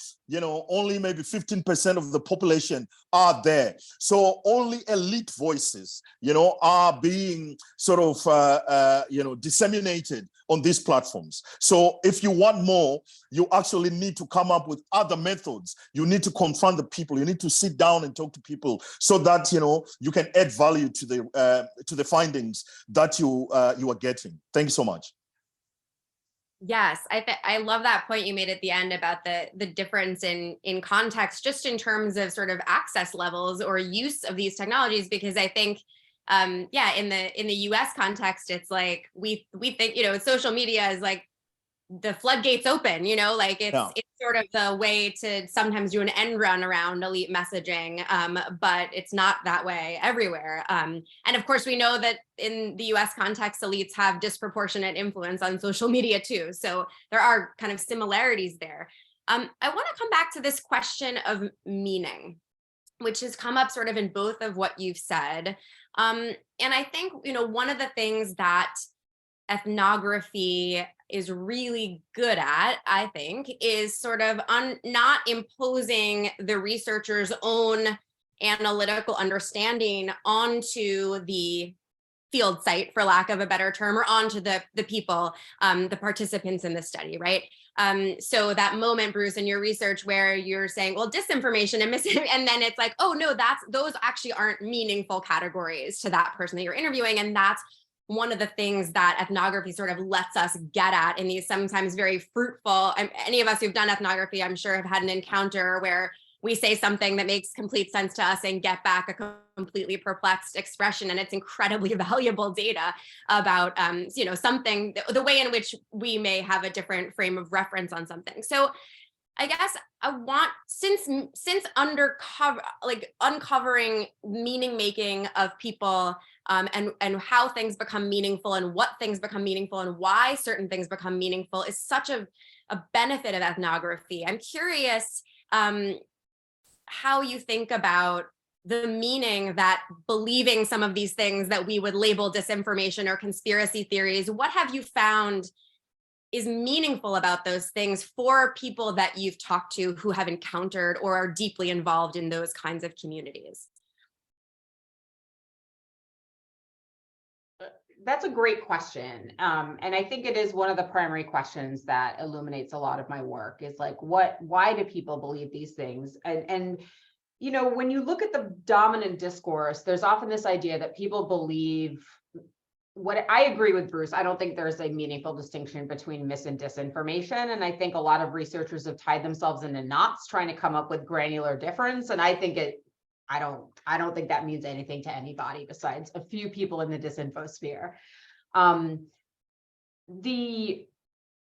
only maybe 15% of the population are there. So only elite voices, are being sort of, disseminated on these platforms. So if you want more, you actually need to come up with other methods. You need to confront the people. You need to sit down and talk to people so that, you can add value to the findings that you are getting. Thank you so much. Yes, I love that point you made at the end about the difference in context, just in terms of sort of access levels or use of these technologies, because I think, in the US context, it's like we think, social media is like the floodgates open, like it's Yeah. it's sort of the way to sometimes do an end run around elite messaging, but it's not that way everywhere. And of course, we know that in the US context, elites have disproportionate influence on social media too. So there are kind of similarities there. I want to come back to this question of meaning, which has come up sort of in both of what you've said. And I think, one of the things that ethnography is really good at, I think, is sort of not imposing the researcher's own analytical understanding onto the field site, for lack of a better term, or onto the people, the participants in the study, right? So that moment, Bruce, in your research where you're saying, well, disinformation and and then it's like, oh no, those actually aren't meaningful categories to that person that you're interviewing. And that's one of the things that ethnography sort of lets us get at in these sometimes very fruitful, any of us who've done ethnography, I'm sure have had an encounter where we say something that makes complete sense to us and get back a completely perplexed expression. And it's incredibly valuable data about, something, the way in which we may have a different frame of reference on something. So I guess I want, since uncovering meaning making of people, and how things become meaningful and what things become meaningful and why certain things become meaningful is such a benefit of ethnography. I'm curious how you think about the meaning that believing some of these things that we would label disinformation or conspiracy theories. What have you found is meaningful about those things for people that you've talked to who have encountered or are deeply involved in those kinds of communities? That's a great question. And I think it is one of the primary questions that illuminates a lot of my work is like, why do people believe these things? And when you look at the dominant discourse, there's often this idea that people believe what I agree with Bruce. I don't think there's a meaningful distinction between mis and disinformation. And I think a lot of researchers have tied themselves into knots trying to come up with granular difference. And I think I don't think that means anything to anybody besides a few people in the disinfo sphere.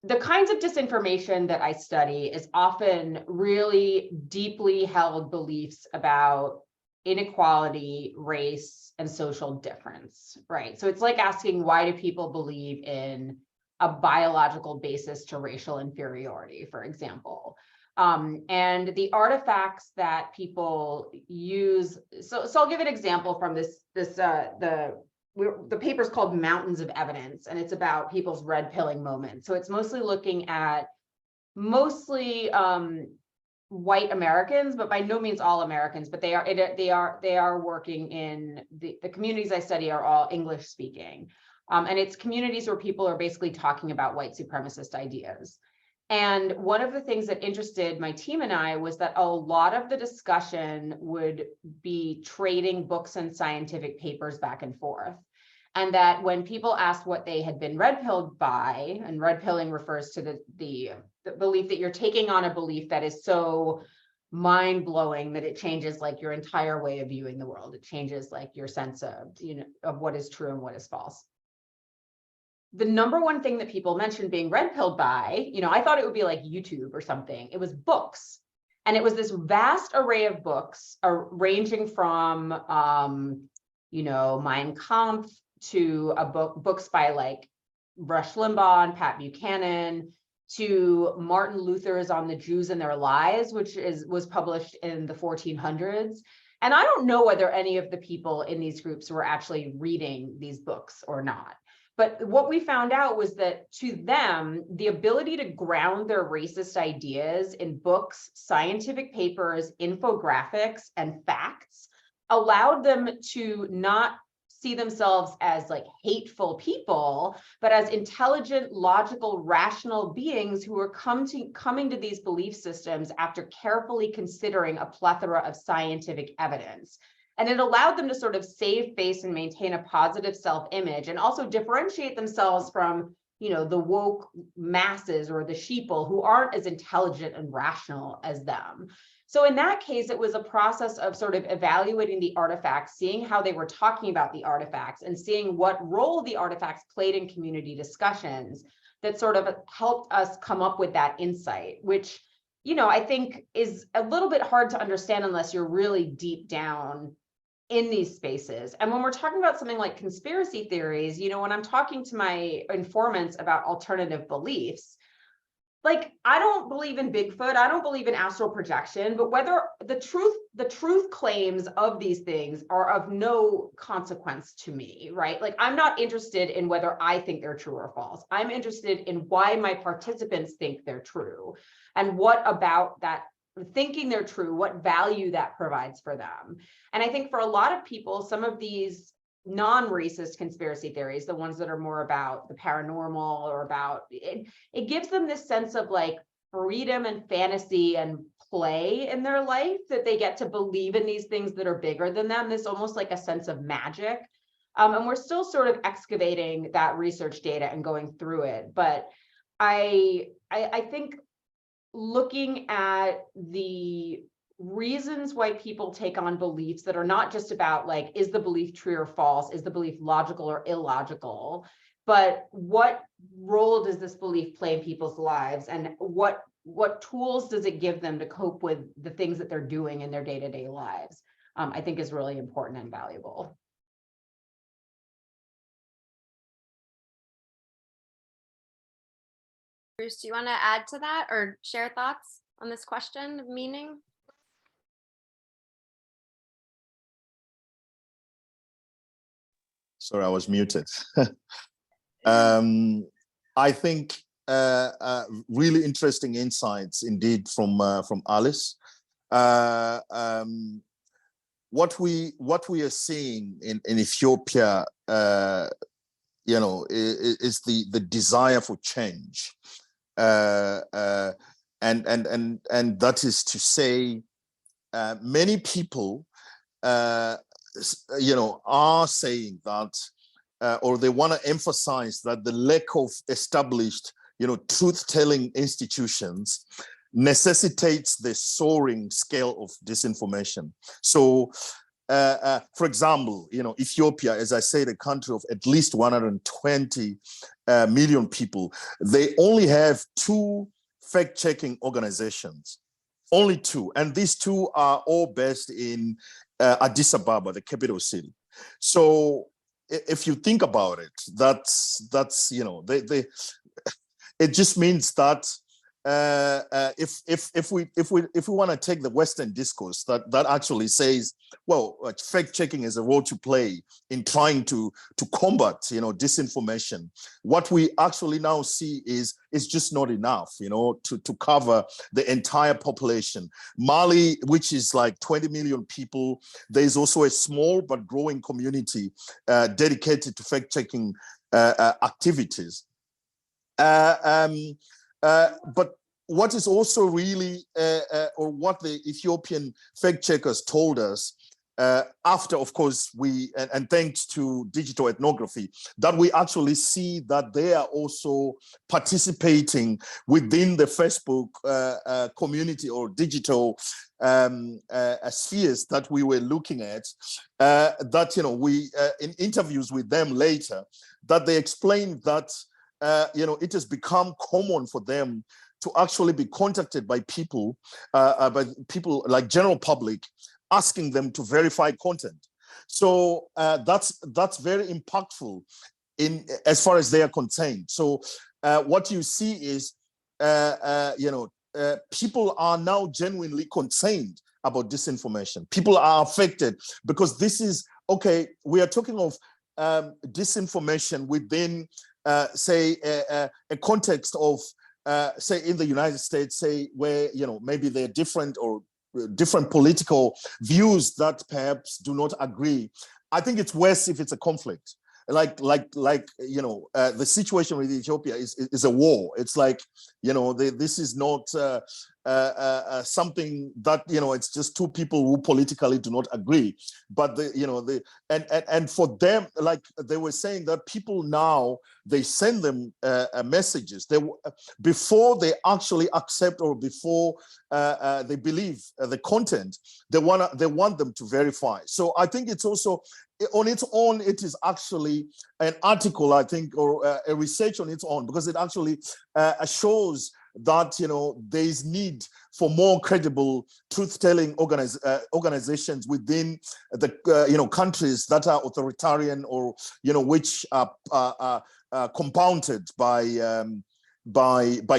The kinds of disinformation that I study is often really deeply held beliefs about inequality, race, and social difference, right? So it's like asking, why do people believe in a biological basis to racial inferiority, for example? And the artifacts that people use. So I'll give an example from the paper's called Mountains of Evidence, and it's about people's red pilling moments. So it's mostly looking at white Americans, but by no means all Americans, but they are working in the communities I study are all English speaking. And it's communities where people are basically talking about white supremacist ideas. And one of the things that interested my team and I was that a lot of the discussion would be trading books and scientific papers back and forth. And that when people asked what they had been red pilled by, and red pilling refers to the belief that you're taking on a belief that is so mind blowing that it changes like your entire way of viewing the world. It changes like your sense of, of what is true and what is false. The number one thing that people mentioned being red pilled by, I thought it would be like YouTube or something. It was books. And it was this vast array of books ranging from, Mein Kampf to books by like Rush Limbaugh and Pat Buchanan, to Martin Luther's On the Jews and Their Lies, which was published in the 1400s. And I don't know whether any of the people in these groups were actually reading these books or not. But what we found out was that to them, the ability to ground their racist ideas in books, scientific papers, infographics, and facts allowed them to not see themselves as like hateful people, but as intelligent, logical, rational beings who were coming to these belief systems after carefully considering a plethora of scientific evidence. And it allowed them to sort of save face and maintain a positive self-image and also differentiate themselves from, the woke masses or the sheeple who aren't as intelligent and rational as them. So in that case, it was a process of sort of evaluating the artifacts, seeing how they were talking about the artifacts, and seeing what role the artifacts played in community discussions that sort of helped us come up with that insight, which, I think is a little bit hard to understand unless you're really deep down in these spaces. And when we're talking about something like conspiracy theories, when I'm talking to my informants about alternative beliefs, like, I don't believe in Bigfoot, I don't believe in astral projection, but whether the truth claims of these things are of no consequence to me, right? Like, I'm not interested in whether I think they're true or false. I'm interested in why my participants think they're true, and what about that thinking they're true, what value that provides for them. And I think for a lot of people, some of these non-racist conspiracy theories, the ones that are more about the paranormal or about it gives them this sense of like freedom and fantasy and play in their life, that they get to believe in these things that are bigger than them. This almost like a sense of magic. And we're still sort of excavating that research data and going through it. But I think looking at the reasons why people take on beliefs that are not just about like, is the belief true or false? Is the belief logical or illogical? But what role does this belief play in people's lives? And what tools does it give them to cope with the things that they're doing in their day-to-day lives? I think is really important and valuable. Bruce, do you want to add to that or share thoughts on this question of meaning? Sorry, I was muted. I think really interesting insights indeed from Alice. What we are seeing in Ethiopia, is the desire for change, and that is to say, many people are saying that, or they want to emphasize that the lack of established, truth-telling institutions necessitates the soaring scale of disinformation. So, for example, Ethiopia, as I said, a country of at least 120 million people, they only have 2 fact-checking organizations, only 2, and these 2 are all based in Addis Ababa, the capital city. So if you think about it, that's it just means that if we want to take the Western discourse that actually says, well, fact checking is a role to play in trying to combat disinformation, what we actually now see is just not enough to cover the entire population. Mali, which is like 20 million people, there is also a small but growing community dedicated to fact checking activities. But what is also really, or what the Ethiopian fact checkers told us after, of course, and thanks to digital ethnography, that we actually see that they are also participating within the Facebook community or digital spheres that we were looking at, that, we, in interviews with them later, that they explained that it has become common for them to actually be contacted by people like general public, asking them to verify content. So that's very impactful as far as they are concerned. So what you see is, people are now genuinely concerned about disinformation. People are affected because this is, okay, we are talking of disinformation within say a context of say in the United States, say where maybe there are different political views that perhaps do not agree. I think it's worse if it's a conflict. Like the situation with Ethiopia is a war. It's like this is not something that, it's just two people who politically do not agree. But and for them, like they were saying, that people now, they send them messages before they actually accept, or before they believe the content, they want them to verify. So I think it's also, on its own, it is actually an article, I think, or a research on its own, because it actually shows that there is need for more credible truth-telling organizations within the countries that are authoritarian, or which are compounded by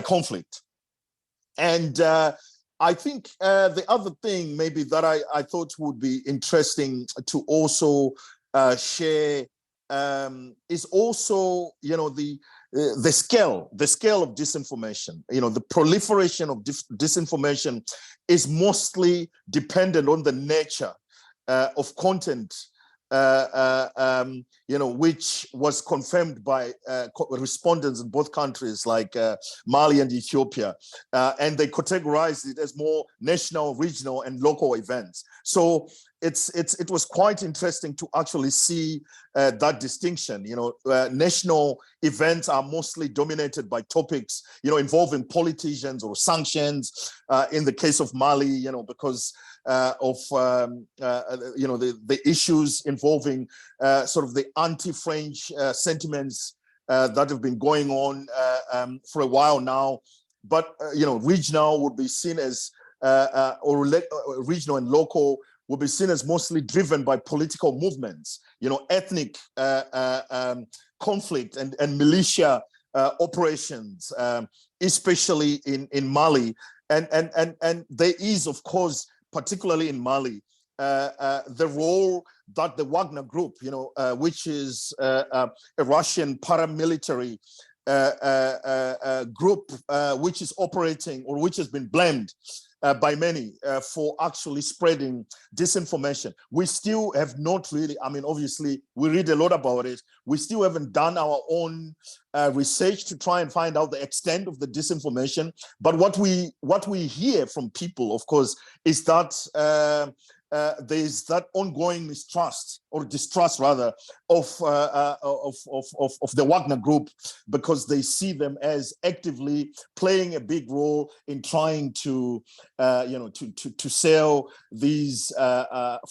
conflict. And I think the other thing maybe that I thought would be interesting to also share is also the scale of disinformation. The proliferation of disinformation is mostly dependent on the nature of content, which was confirmed by respondents in both countries, like Mali and Ethiopia, and they categorized it as more national, regional, and local events. So it was quite interesting to actually see that distinction. National events are mostly dominated by topics, involving politicians or sanctions. In the case of Mali, because of the issues involving sort of the anti-French sentiments that have been going on for a while now. But regional would be seen as regional and local will be seen as mostly driven by political movements, ethnic conflict and militia operations, especially in Mali. And there is, of course, particularly in Mali, the role that the Wagner Group, which is a Russian paramilitary group, which is operating, or which has been blamed by many for actually spreading disinformation. We still have not really, obviously we read a lot about it. We still haven't done our own research to try and find out the extent of the disinformation. But what we hear from people, of course, is that there's that ongoing mistrust, or distrust rather, of the Wagner Group, because they see them as actively playing a big role in trying to to sell these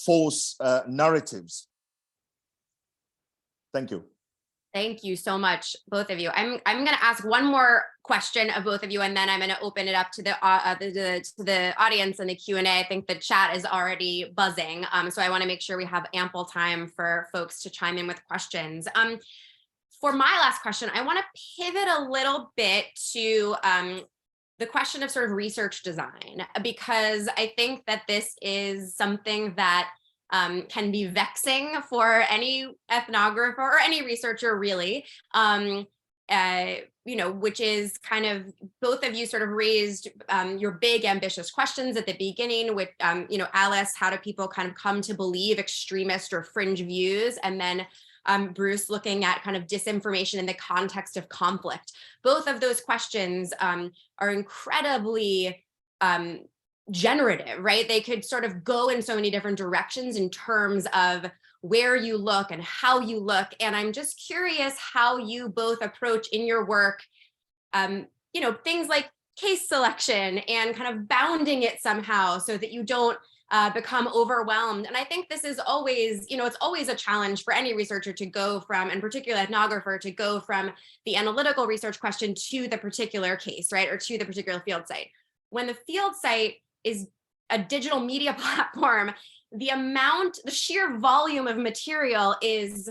false narratives. Thank you. Thank you so much, both of you. I'm going to ask one more question of both of you, and then I'm going to open it up to the audience and the Q&A. I think the chat is already buzzing, so I want to make sure we have ample time for folks to chime in with questions. For my last question, I want to pivot a little bit to the question of sort of research design, because I think that this is something that can be vexing for any ethnographer or any researcher, really, which is kind of, both of you sort of raised your big ambitious questions at the beginning with, Alice, how do people kind of come to believe extremist or fringe views? And then Bruce, looking at kind of disinformation in the context of conflict. Both of those questions are incredibly generative, right? They could sort of go in so many different directions in terms of where you look and how you look. And I'm just curious how you both approach in your work, things like case selection and kind of bounding it somehow so that you don't become overwhelmed. And I think this is always, it's always a challenge for any researcher to go from, and particularly ethnographer, to go from the analytical research question to the particular case, right? Or to the particular field site. When the field site is a digital media platform, the sheer volume of material is,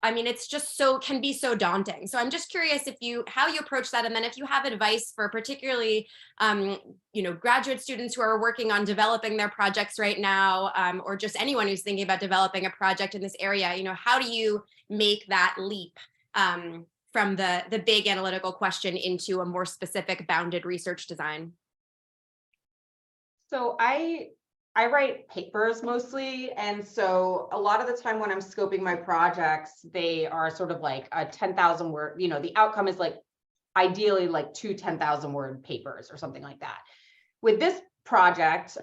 it's just can be so daunting. So I'm just curious how you approach that. And then if you have advice for particularly, graduate students who are working on developing their projects right now, or just anyone who's thinking about developing a project in this area, how do you make that leap from the big analytical question into a more specific bounded research design? So I write papers mostly. And so a lot of the time when I'm scoping my projects, they are sort of like a 10,000 word, the outcome is like ideally like 2 10,000 word papers or something like that. with this project,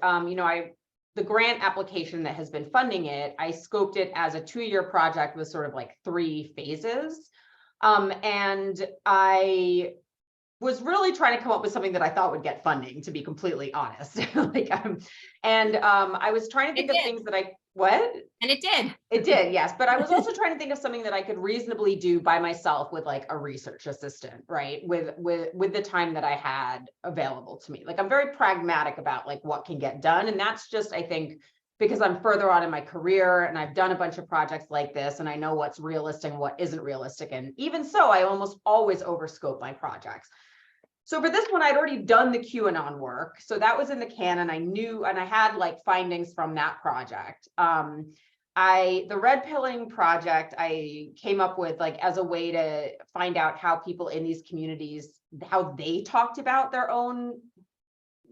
the grant application that has been funding it, I scoped it as a 2-year project with sort of like 3 phases. And I was really trying to come up with something that I thought would get funding, to be completely honest. I was trying to think of things that And it did. It did, yes. But I was also trying to think of something that I could reasonably do by myself with like a research assistant, right? With the time that I had available to me. Like, I'm very pragmatic about like what can get done. And that's just, I think, because I'm further on in my career and I've done a bunch of projects like this and I know what's realistic and what isn't realistic. And even so, I almost always overscope my projects. So for this one, I'd already done the QAnon work. So that was in the can, and I knew, and I had like findings from that project. The red pilling project, I came up with like as a way to find out how people in these communities, how they talked about their own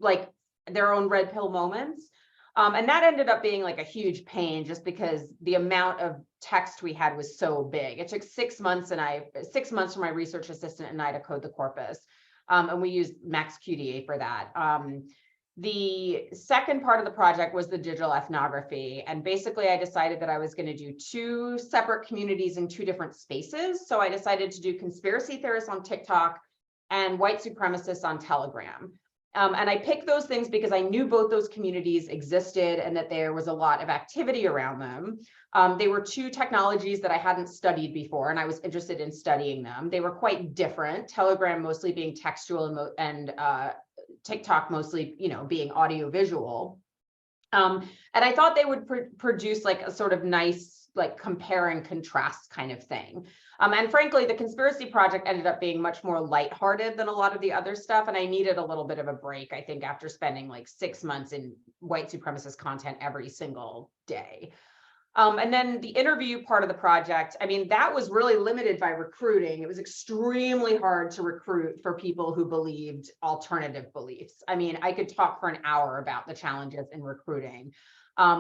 red pill moments. And that ended up being like a huge pain just because the amount of text we had was so big. It took 6 months for my research assistant and I to code the corpus. And we used MaxQDA for that. The second part of the project was the digital ethnography. And basically I decided that I was going to do 2 separate communities in 2 different spaces. So I decided to do conspiracy theorists on TikTok and white supremacists on Telegram. And I picked those things because I knew both those communities existed and that there was a lot of activity around them. They were 2 technologies that I hadn't studied before, and I was interested in studying them. They were quite different, Telegram mostly being textual and TikTok mostly, being audio visual. And I thought they would produce like a sort of nice, like compare and contrast kind of thing. And frankly, the conspiracy project ended up being much more lighthearted than a lot of the other stuff. And I needed a little bit of a break, I think, after spending like 6 months in white supremacist content every single day. And then the interview part of the project, I mean, that was really limited by recruiting. It was extremely hard to recruit for people who believed alternative beliefs. I mean, I could talk for an hour about the challenges in recruiting.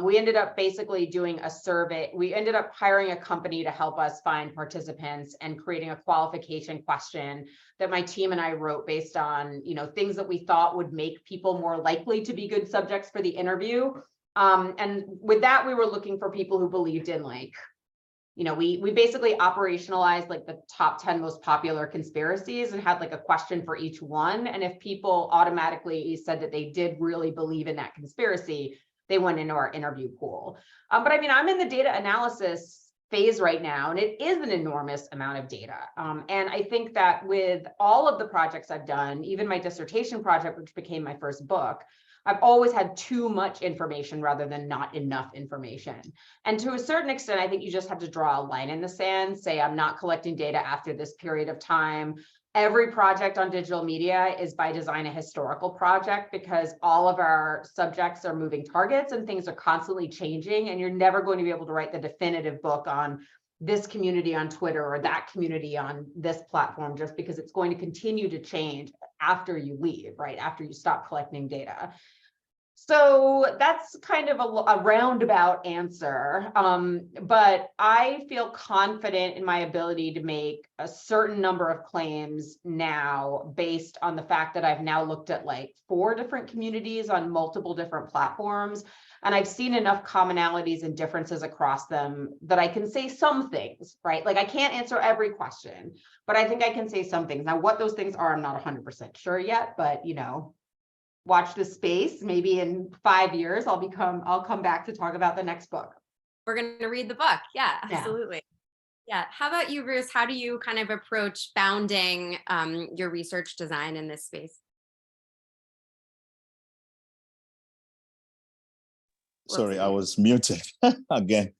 We ended up basically doing a survey. We ended up hiring a company to help us find participants and creating a qualification question that my team and I wrote based on, things that we thought would make people more likely to be good subjects for the interview. And with that, we were looking for people who believed in we basically operationalized like the top 10 most popular conspiracies and had like a question for each one. And if people automatically said that they did really believe in that conspiracy, they went into our interview pool. But I mean, I'm in the data analysis phase right now, and it is an enormous amount of data. And I think that with all of the projects I've done, even my dissertation project, which became my first book, I've always had too much information rather than not enough information. And to a certain extent, I think you just have to draw a line in the sand, say, I'm not collecting data after this period of time. Every project on digital media is by design a historical project because all of our subjects are moving targets and things are constantly changing, and you're never going to be able to write the definitive book on this community on Twitter or that community on this platform just because it's going to continue to change after you leave, right? After you stop collecting data. So that's kind of a roundabout answer, but I feel confident in my ability to make a certain number of claims now based on the fact that I've now looked at like 4 different communities on multiple different platforms, and I've seen enough commonalities and differences across them that I can say some things, right? Like I can't answer every question, but I think I can say some things. Now, what those things are, I'm not 100% sure yet, but watch this space. Maybe in 5 years, I'll come back to talk about the next book. We're going to read the book. Yeah, absolutely. Yeah. How about you, Bruce? How do you kind of approach bounding your research design in this space? Sorry, I was muted again,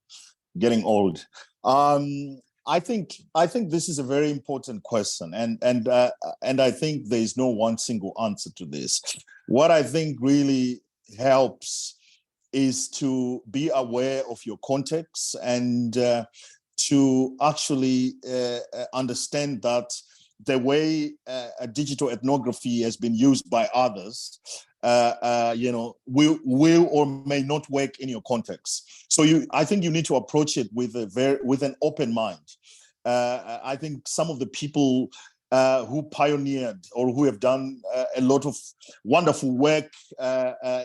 getting old. I think this is a very important question, and I think there is no one single answer to this. What I think really helps is to be aware of your context and to actually understand that the way a digital ethnography has been used by others, will or may not work in your context. So I think you need to approach it with an open mind. I think some of the people who pioneered or who have done a lot of wonderful work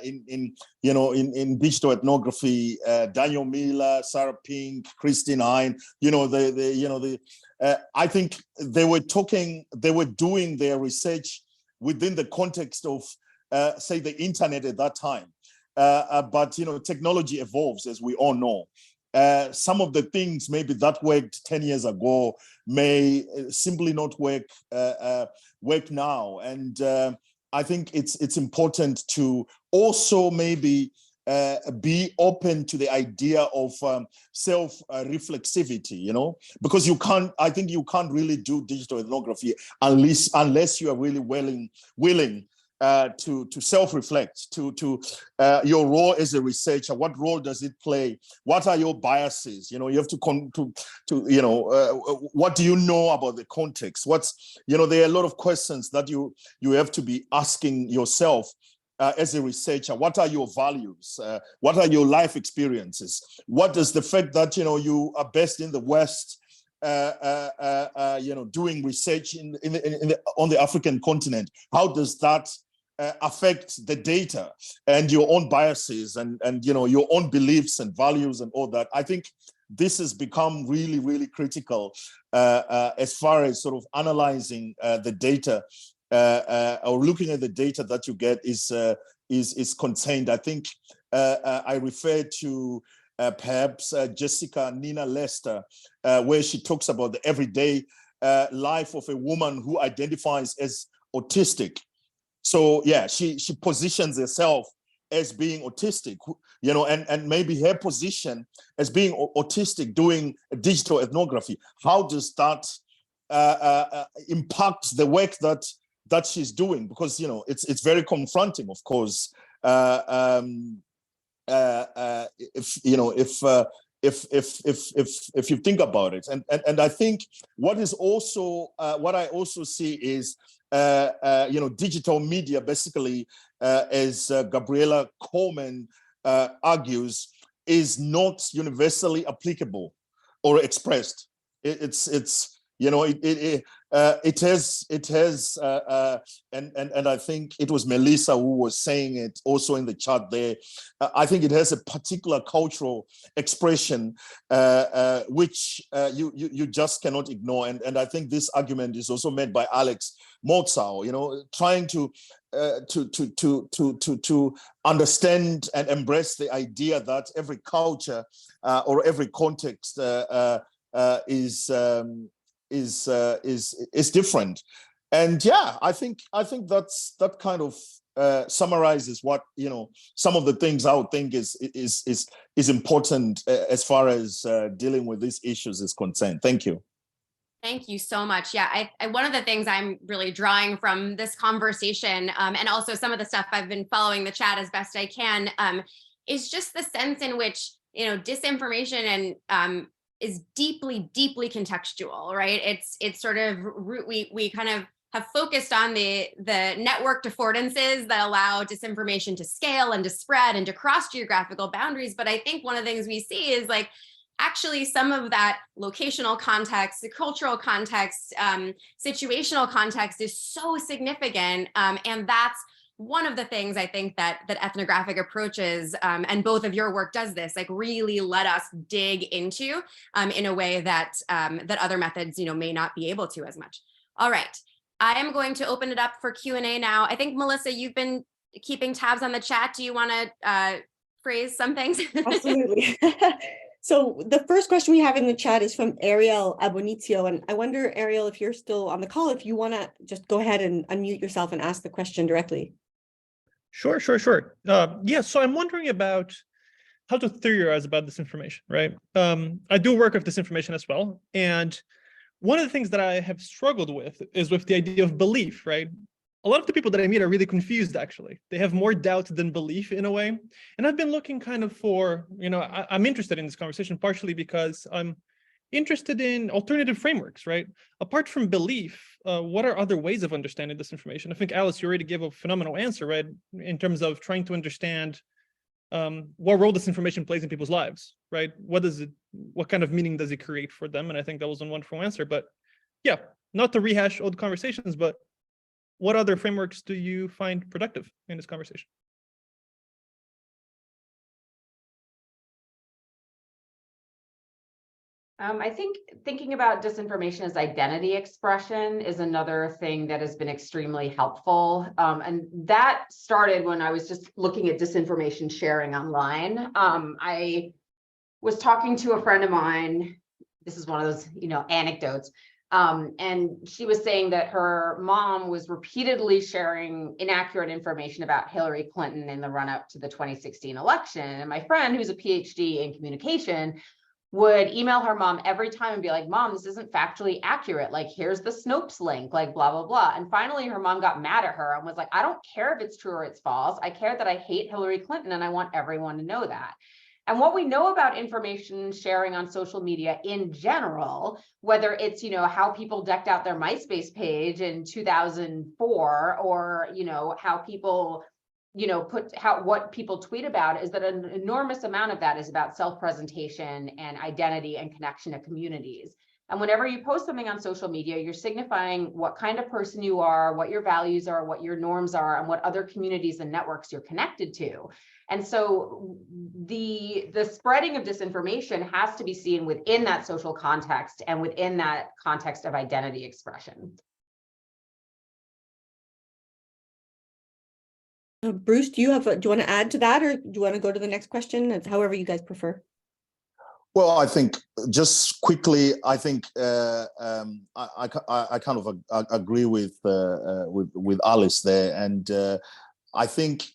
in digital ethnography. Daniel Miller, Sarah Pink, Christine Hein. I think they were doing their research within the context of, say, the internet at that time. But technology evolves, as we all know. Some of the things maybe that worked 10 years ago may simply not work now. And I think it's important to also maybe be open to the idea of self-reflexivity, because I think you can't really do digital ethnography unless you are really willing to self-reflect, to your role as a researcher. What role does it play? What are your biases? You have to what do you know about the context? There are a lot of questions that you have to be asking yourself as a researcher. What are your values? What are your life experiences? What does the fact that you are based in the West, doing research on the African continent, how does that affect the data and your own biases and your own beliefs and values and all that? I think this has become really, really critical as far as sort of analyzing the data or looking at the data that you get is contained. I think I refer to perhaps Jessica Nina Lester, where she talks about the everyday life of a woman who identifies as autistic. So yeah, she positions herself as being autistic, and maybe her position as being autistic doing digital ethnography. How does that impact the work that she's doing? Because it's very confronting, of course. If you think about it, and I think what I also see is digital media, basically, as Gabriella Coleman argues, is not universally applicable or expressed. It has, and I think it was Melissa who was saying it also in the chat there. I think it has a particular cultural expression which you just cannot ignore. And I think this argument is also made by Alex Mutsvairo, trying to understand and embrace the idea that every culture or every context is different. And yeah, I think that kind of summarizes what some of the things I would think is important as far as dealing with these issues is concerned. Thank you. Thank you so much. Yeah, one of the things I'm really drawing from this conversation, and also some of the stuff I've been following the chat as best I can, is just the sense in which disinformation and is deeply, deeply contextual, right? It's sort of we kind of have focused on the networked affordances that allow disinformation to scale and to spread and to cross geographical boundaries. But I think one of the things we see is actually some of that locational context, the cultural context, situational context is so significant. And that's one of the things I think that ethnographic approaches, and both of your work does this, really let us dig into in a way that other methods, may not be able to as much. All right, I am going to open it up for Q&A now. I think, Melissa, you've been keeping tabs on the chat. Do you want to phrase some things? Absolutely. So the first question we have in the chat is from Ariel Abonizio. And I wonder, Ariel, if you're still on the call, if you want to just go ahead and unmute yourself and ask the question directly. Sure. Yeah, so I'm wondering about how to theorize about disinformation, right? I do work with disinformation as well. And one of the things that I have struggled with is with the idea of belief, right? A lot of the people that I meet are really confused, actually. They have more doubt than belief in a way. And I've been looking kind of for, I'm interested in this conversation partially because I'm interested in alternative frameworks, right? Apart from belief, what are other ways of understanding this information? I think, Alice, you already gave a phenomenal answer, right? In terms of trying to understand what role this information plays in people's lives, right? What kind of meaning does it create for them? And I think that was a wonderful answer. But yeah, not to rehash old conversations, but what other frameworks do you find productive in this conversation? I think thinking about disinformation as identity expression is another thing that has been extremely helpful. And that started when I was just looking at disinformation sharing online. I was talking to a friend of mine. This is one of those, anecdotes. And she was saying that her mom was repeatedly sharing inaccurate information about Hillary Clinton in the run-up to the 2016 election. And my friend, who's a PhD in communication, would email her mom every time and be like, Mom, this isn't factually accurate. Like, here's the Snopes link, like blah, blah, blah. And finally, her mom got mad at her and was like, I don't care if it's true or it's false. I care that I hate Hillary Clinton and I want everyone to know that. And what we know about information sharing on social media in general, whether it's, how people decked out their MySpace page in 2004, or, how people what people tweet about, is that an enormous amount of that is about self-presentation and identity and connection to communities. And whenever you post something on social media, you're signifying what kind of person you are, what your values are, what your norms are, and what other communities and networks you're connected to. And so the spreading of disinformation has to be seen within that social context and within that context of identity expression. Bruce, do you want to add to that, or do you want to go to the next question? It's however you guys prefer. Well, I think just quickly, I think I kind of agree with Alice there, and I think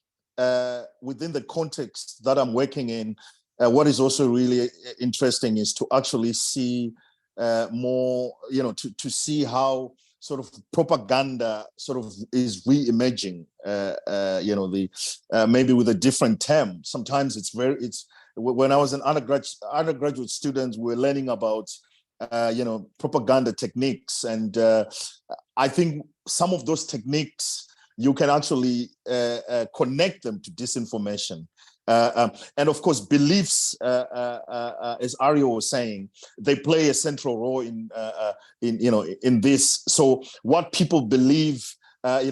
within the context that I'm working in, what is also really interesting is to actually see more, to see how sort of propaganda sort of is re-emerging, maybe with a different term. Sometimes it's when I was an undergraduate student, we were learning about, propaganda techniques. And I think some of those techniques, you can actually connect them to disinformation. And of course, beliefs, as Ario was saying, they play a central role in this. So what people believe, has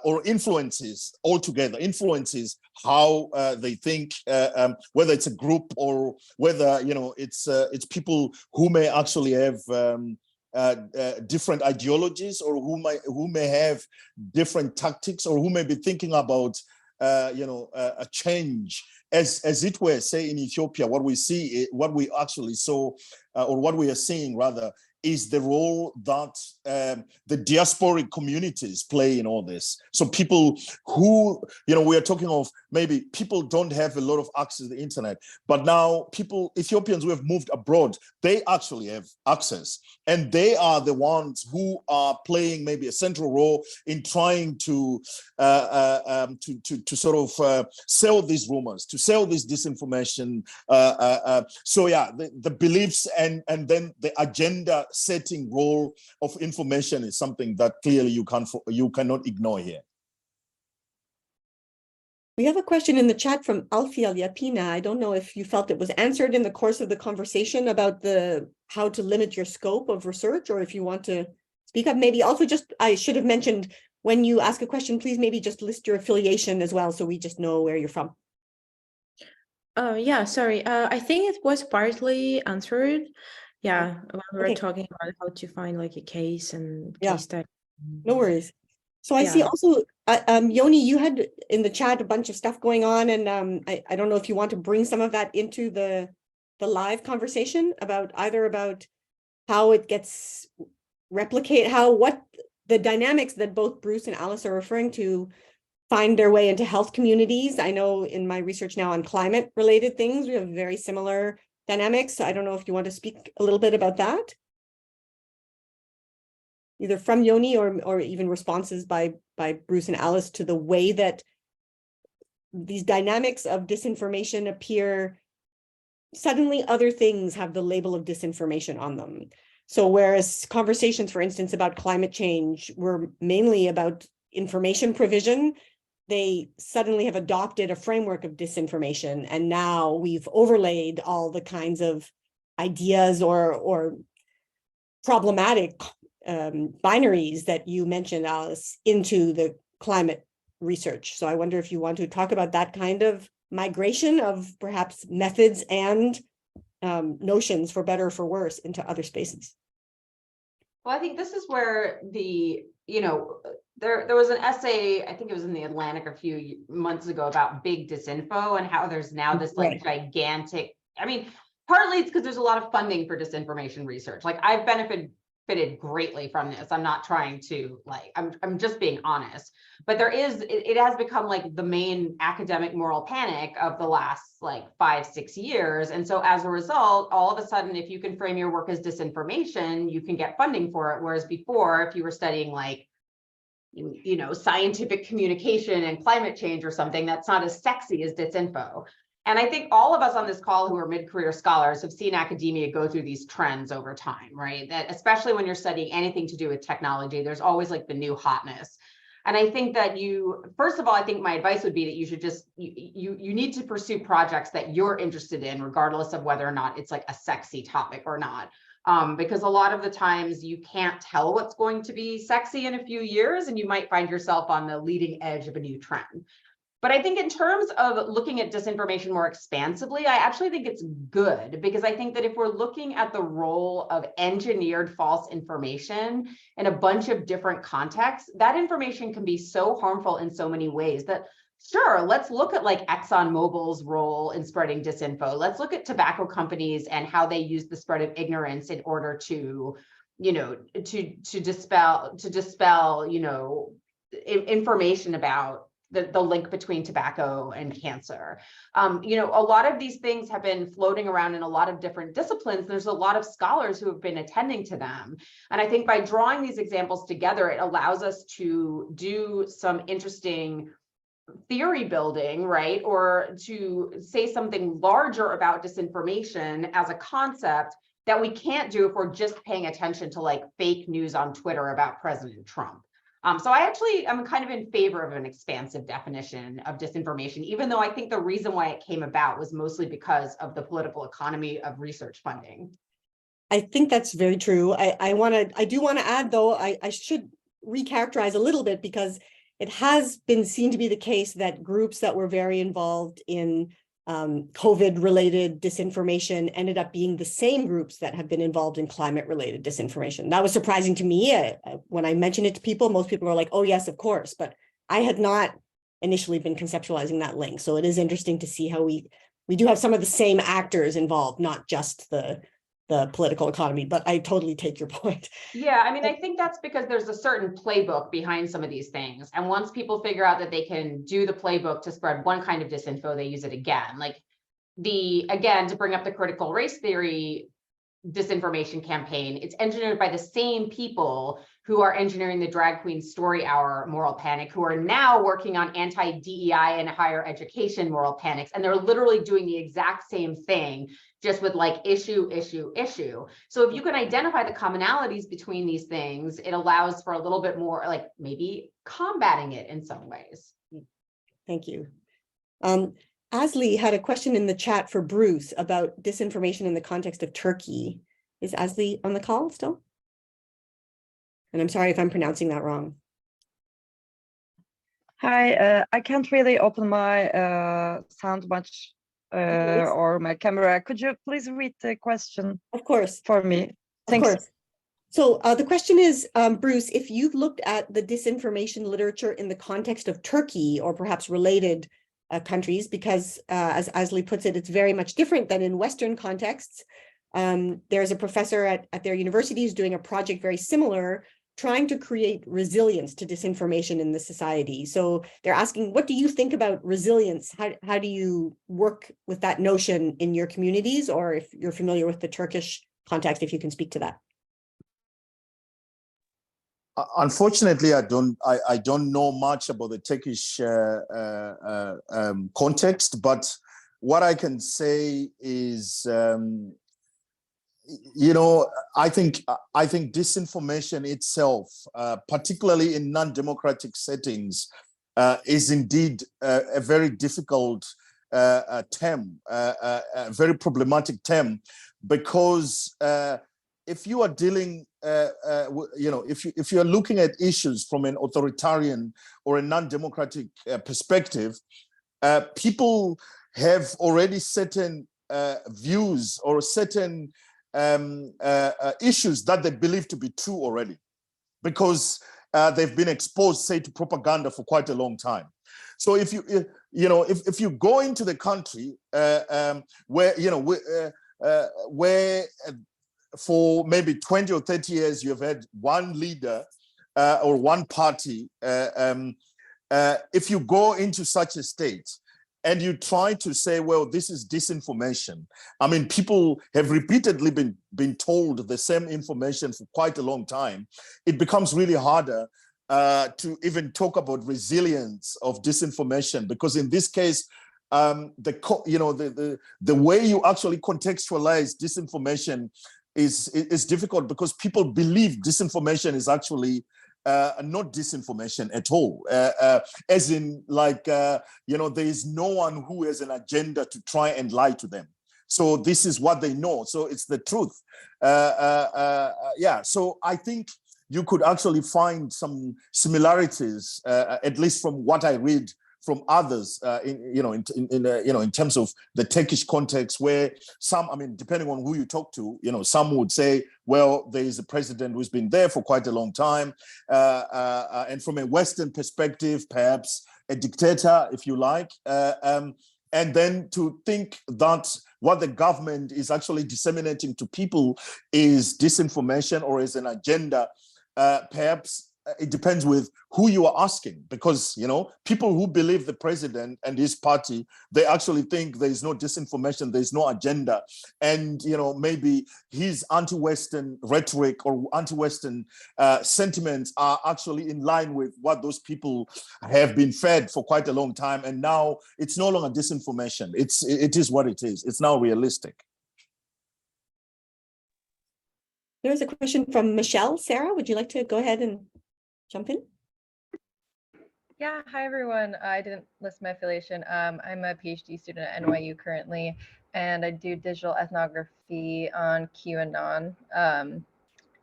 or influences how they think, whether it's a group or whether it's people who may actually have different ideologies, or who may have different tactics, or who may be thinking about a change, as it were, say in Ethiopia. What we actually saw, or what we are seeing rather, is the role that the diasporic communities play in all this. So people who, we are talking of, maybe people don't have a lot of access to the internet, but now Ethiopians who have moved abroad, they actually have access. And they are the ones who are playing maybe a central role in trying to sort of sell these rumors, to sell this disinformation. So yeah, the beliefs and then the agenda setting role of information is something that clearly you cannot ignore here. We have a question in the chat from Alfia Yapina. I don't know if you felt it was answered in the course of the conversation about how to limit your scope of research, or if you want to speak up. Maybe also I should have mentioned, when you ask a question, please maybe just list your affiliation as well, so we just know where you're from. Yeah, sorry. I think it was partly answered. Yeah, when we were talking about how to find like a case and case study. No worries. So I see also, Yoni, you had in the chat a bunch of stuff going on, and I don't know if you want to bring some of that into the live conversation about how it gets what the dynamics that both Bruce and Alice are referring to find their way into health communities. I know in my research now on climate related things, we have very similar dynamics. So I don't know if you want to speak a little bit about that, either from Yoni or even responses by Bruce and Alice to the way that these dynamics of disinformation appear. Suddenly other things have the label of disinformation on them. So whereas conversations, for instance, about climate change were mainly about information provision, they suddenly have adopted a framework of disinformation. And now we've overlaid all the kinds of ideas or problematic binaries that you mentioned, Alice, into the climate research. So I wonder if you want to talk about that kind of migration of perhaps methods and notions, for better or for worse, into other spaces. Well, I think this is where the, there was an essay, I think it was in the Atlantic a few months ago, about big disinfo and how there's now this like gigantic, I mean, partly it's because there's a lot of funding for disinformation research. Like I've benefited greatly from this. I'm not trying to like, I'm just being honest, but there is, it has become like the main academic moral panic of the last like 5-6 years. And so as a result, all of a sudden, if you can frame your work as disinformation, you can get funding for it. Whereas before, if you were studying like, scientific communication and climate change or something, that's not as sexy as disinfo. And I think all of us on this call who are mid-career scholars have seen academia go through these trends over time, right? That especially when you're studying anything to do with technology, there's always like the new hotness. And I think that first of all, I think my advice would be that you should just, you need to pursue projects that you're interested in, regardless of whether or not it's like a sexy topic or not. Because a lot of the times you can't tell what's going to be sexy in a few years, and you might find yourself on the leading edge of a new trend. But I think in terms of looking at disinformation more expansively, I actually think it's good, because I think that if we're looking at the role of engineered false information in a bunch of different contexts, that information can be so harmful in so many ways that, sure, let's look at like ExxonMobil's role in spreading disinfo. Let's look at tobacco companies and how they use the spread of ignorance in order to, to dispel, information about the link between tobacco and cancer. A lot of these things have been floating around in a lot of different disciplines. There's a lot of scholars who have been attending to them. And I think by drawing these examples together, it allows us to do some interesting theory building, right? Or to say something larger about disinformation as a concept that we can't do if we're just paying attention to like fake news on Twitter about President Trump. So I'm kind of in favor of an expansive definition of disinformation, even though I think the reason why it came about was mostly because of the political economy of research funding. I think that's very true. I do want to add, though, I should recharacterize a little bit, because it has been seen to be the case that groups that were very involved in COVID-related disinformation ended up being the same groups that have been involved in climate-related disinformation. That was surprising to me. When I mentioned it to people, most people were like, oh, yes, of course. But I had not initially been conceptualizing that link. So it is interesting to see how we do have some of the same actors involved, not just the political economy. But I totally take your point. Yeah, I mean, I think that's because there's a certain playbook behind some of these things. And once people figure out that they can do the playbook to spread one kind of disinfo, they use it again. Like again, to bring up the critical race theory disinformation campaign, it's engineered by the same people who are engineering the Drag Queen Story Hour moral panic, who are now working on anti-DEI and higher education moral panics. And they're literally doing the exact same thing, just with like issue. So if you can identify the commonalities between these things, it allows for a little bit more like maybe combating it in some ways. Thank you. Asli had a question in the chat for Bruce about disinformation in the context of Turkey. Is Asli on the call still? And I'm sorry if I'm pronouncing that wrong. Hi, I can't really open my sound much or my camera. Could you please read the question? Of course. For me? Thanks. Of course. So the question is, Bruce, if you've looked at the disinformation literature in the context of Turkey or perhaps related countries, because as Asli puts it, it's very much different than in Western contexts. There's a professor at their university who's doing a project very similar, trying to create resilience to disinformation in the society. So they're asking, what do you think about resilience? How do you work with that notion in your communities? Or if you're familiar with the Turkish context, if you can speak to that. Unfortunately, I don't know much about the Turkish context, but what I can say is, I think disinformation itself, particularly in non-democratic settings, is indeed a very difficult term, a very problematic term, because if you are dealing, if you are looking at issues from an authoritarian or a non-democratic perspective, people have already certain views or certain issues that they believe to be true already, because they've been exposed, say, to propaganda for quite a long time. So if you go into the country where for maybe 20 or 30 years you have had one leader or one party, if you go into such a state and you try to say, well, this is disinformation. I mean, people have repeatedly been told the same information for quite a long time. It becomes really harder to even talk about resilience of disinformation, because in this case, the way you actually contextualize disinformation is difficult, because people believe disinformation is actually not disinformation at all, as in like, there is no one who has an agenda to try and lie to them. So this is what they know. So it's the truth. So I think you could actually find some similarities, at least from what I read from others, in terms of the Turkish context, where some, I mean, depending on who you talk to, some would say, well, there is a president who's been there for quite a long time, and from a Western perspective, perhaps a dictator, if you like, and then to think that what the government is actually disseminating to people is disinformation or is an agenda, perhaps. It depends with who you are asking, because, people who believe the president and his party, they actually think there is no disinformation, there is no agenda. And, maybe his anti-Western rhetoric or anti-Western sentiments are actually in line with what those people have been fed for quite a long time. And now it's no longer disinformation. It is what it is. It's now realistic. There's a question from Michelle. Sarah, would you like to go ahead and jump in? Yeah, hi everyone. I didn't list my affiliation. I'm a PhD student at NYU currently, and I do digital ethnography on QAnon. And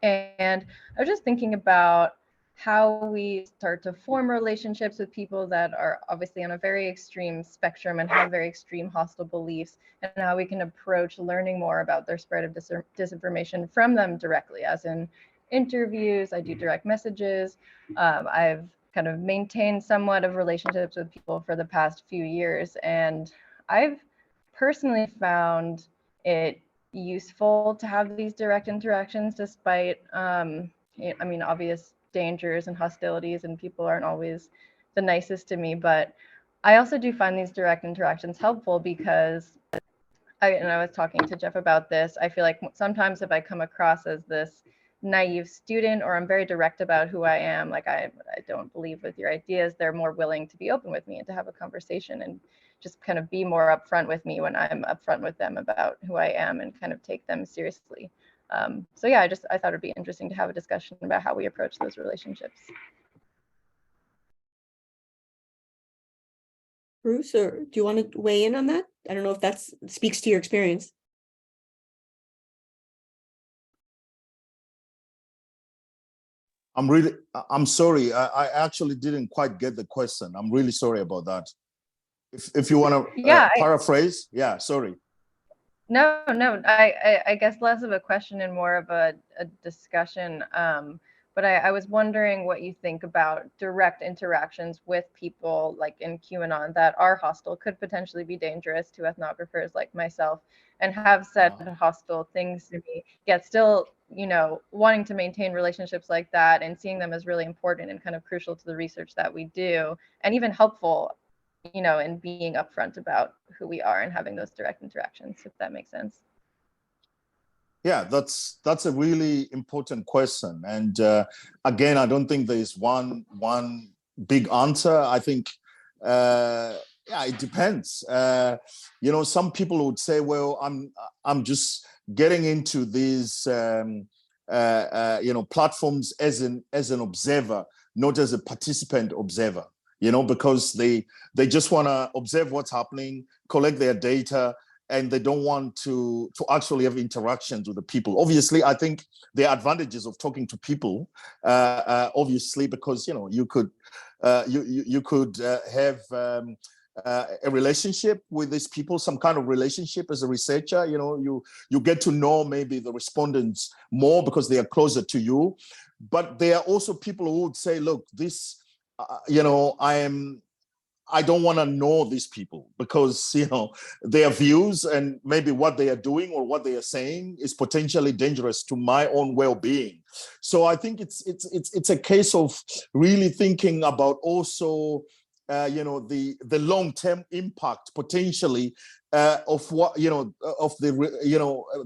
I was just thinking about how we start to form relationships with people that are obviously on a very extreme spectrum and have very extreme hostile beliefs, and how we can approach learning more about their spread of disinformation from them directly, as in interviews. I do direct messages. I've kind of maintained somewhat of relationships with people for the past few years, and I've personally found it useful to have these direct interactions, despite obvious dangers and hostilities, and people aren't always the nicest to me. But I also do find these direct interactions helpful, because I was talking to Jeff about this. I feel like sometimes if I come across as this naive student, or I'm very direct about who I am, like I don't believe with your ideas, they're more willing to be open with me and to have a conversation and just kind of be more upfront with me when I'm upfront with them about who I am, and kind of take them seriously. So yeah, I thought it'd be interesting to have a discussion about how we approach those relationships. Bruce, or do you want to weigh in on that? I don't know if that speaks to your experience. I'm sorry. I actually didn't quite get the question. I'm really sorry about that. If you want to paraphrase, sorry. No, I guess less of a question and more of a discussion. But I was wondering what you think about direct interactions with people like in QAnon that are hostile, could potentially be dangerous to ethnographers like myself, and have said hostile things to me, yet still, wanting to maintain relationships like that and seeing them as really important and kind of crucial to the research that we do, and even helpful, in being upfront about who we are and having those direct interactions, if that makes sense. Yeah, that's a really important question. And again, I don't think there's one big answer. I think, it depends. Some people would say, well, I'm just getting into these, platforms as an observer, not as a participant observer, because they just want to observe what's happening, collect their data, and they don't want to actually have interactions with the people. Obviously, I think there are advantages of talking to people, obviously, because you could have a relationship with these people, some kind of relationship as a researcher. You get to know maybe the respondents more because they are closer to you. But there are also people who would say, look, this, I don't want to know these people because, their views and maybe what they are doing or what they are saying is potentially dangerous to my own well-being. So I think it's a case of really thinking about also, the long-term impact potentially of what, of the,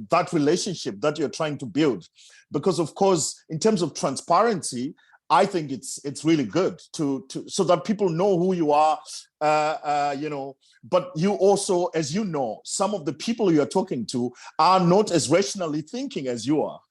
that relationship that you're trying to build. Because of course, in terms of transparency, I think it's really good to so that people know who you are, but you also, as you know, some of the people you are talking to are not as rationally thinking as you are.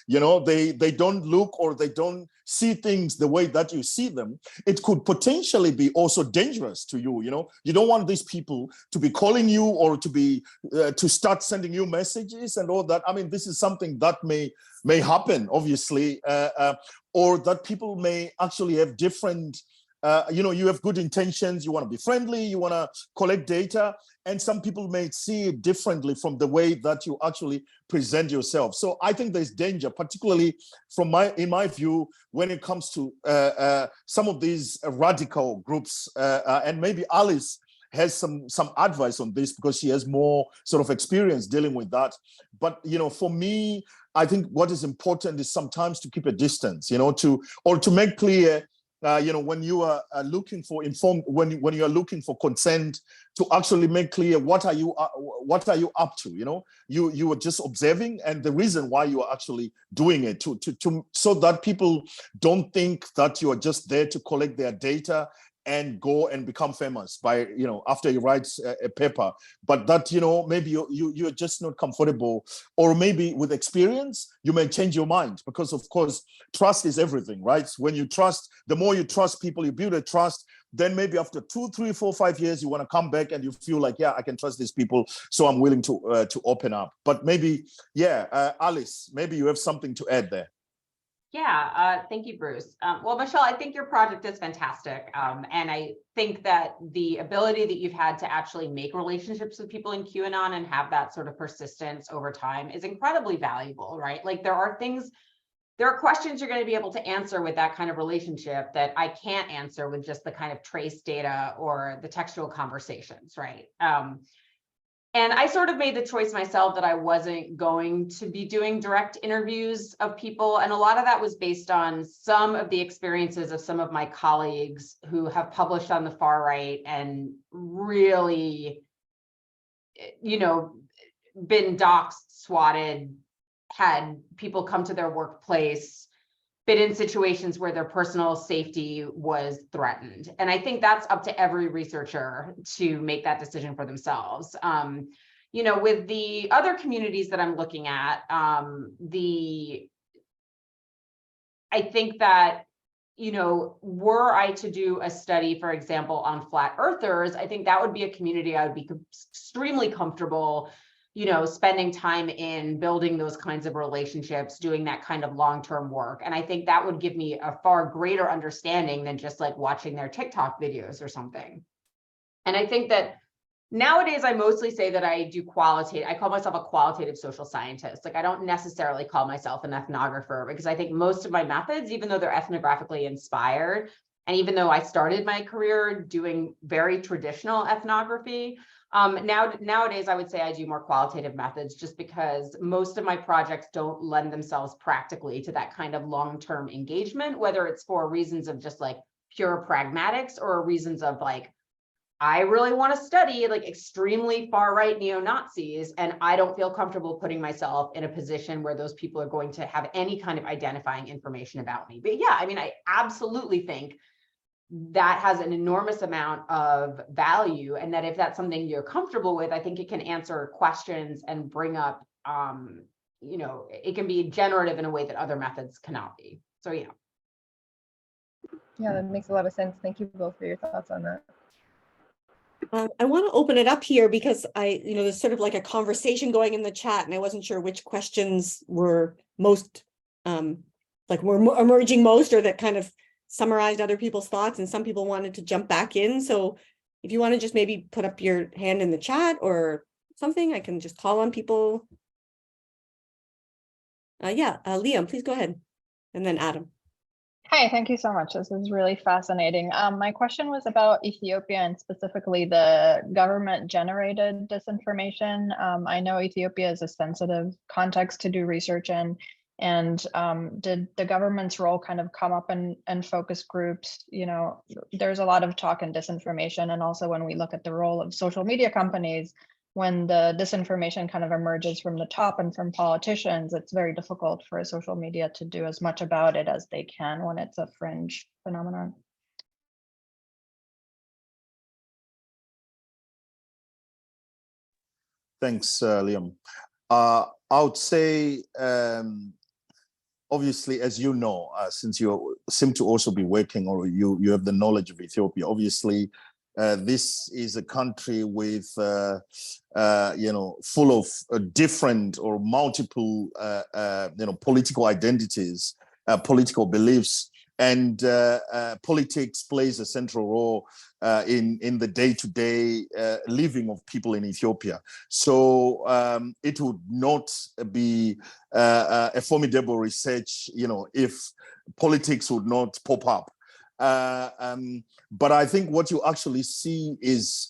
They don't look or they don't see things the way that you see them. It could potentially be also dangerous to you. You don't want these people to be calling you or to be to start sending you messages and all that. I mean, this is something that may happen, obviously, or that people may actually have different. You have good intentions, you want to be friendly, you want to collect data, and some people may see it differently from the way that you actually present yourself. So I think there's danger, particularly in my view, when it comes to some of these radical groups, and maybe Alice has some advice on this because she has more sort of experience dealing with that. But for me, I think what is important is sometimes to keep a distance, to make clear. When you are looking for when you are looking for consent, to actually make clear what are you up to. You are just observing, and the reason why you are actually doing it to so that people don't think that you are just there to collect their data and go and become famous by after you write a paper, but that maybe you're just not comfortable, or maybe with experience you may change your mind, because of course trust is everything, right? When you trust, the more you trust people, you build a trust, then maybe after 2, 3, 4, 5 years you want to come back and you feel like, yeah, I can trust these people, so I'm willing to open up. But maybe, Alice, maybe you have something to add there. Yeah, thank you, Bruce. Well, Michelle, I think your project is fantastic. And I think that the ability that you've had to actually make relationships with people in QAnon and have that sort of persistence over time is incredibly valuable, right? Like there are questions you're going to be able to answer with that kind of relationship that I can't answer with just the kind of trace data or the textual conversations, right? And I sort of made the choice myself that I wasn't going to be doing direct interviews of people. And a lot of that was based on some of the experiences of some of my colleagues who have published on the far right and really, been doxxed, swatted, had people come to their workplace, been in situations where their personal safety was threatened. And I think that's up to every researcher to make that decision for themselves. With the other communities that I'm looking at, I think that, were I to do a study, for example, on flat earthers, I think that would be a community I would be extremely comfortable spending time in, building those kinds of relationships, doing that kind of long-term work. And I think that would give me a far greater understanding than just like watching their TikTok videos or something. And I think that nowadays I mostly say that I call myself a qualitative social scientist. Like I don't necessarily call myself an ethnographer, because I think most of my methods, even though they're ethnographically inspired, and even though I started my career doing very traditional ethnography, nowadays I would say I do more qualitative methods, just because most of my projects don't lend themselves practically to that kind of long-term engagement, whether it's for reasons of just like pure pragmatics or reasons of like, I really want to study like extremely far-right neo-Nazis, and I don't feel comfortable putting myself in a position where those people are going to have any kind of identifying information about me. But yeah, I mean, I absolutely think that has an enormous amount of value, and that if that's something you're comfortable with, I think it can answer questions and bring up, it can be generative in a way that other methods cannot be. So yeah. Yeah, that makes a lot of sense. Thank you both for your thoughts on that. I want to open it up here because there's sort of like a conversation going in the chat, and I wasn't sure which questions were most, were emerging most, or that kind of summarized other people's thoughts, and some people wanted to jump back in. So if you want to just maybe put up your hand in the chat or something, I can just call on people. Liam, please go ahead. And then Adam. Hi, thank you so much. This is really fascinating. My question was about Ethiopia and specifically the government-generated disinformation. I know Ethiopia is a sensitive context to do research in, and did the government's role kind of come up in focus groups? There's a lot of talk in disinformation, and also when we look at the role of social media companies, when the disinformation kind of emerges from the top and from politicians, it's very difficult for social media to do as much about it as they can when it's a fringe phenomenon. Thanks, Liam. I would say, obviously, as you know, since you seem to also be working, or you have the knowledge of Ethiopia, obviously, this is a country with, full of different or multiple, political identities, political beliefs, and politics plays a central role in the day-to-day living of people in Ethiopia. So it would not be a formidable research, if politics would not pop up. But I think what you actually see is,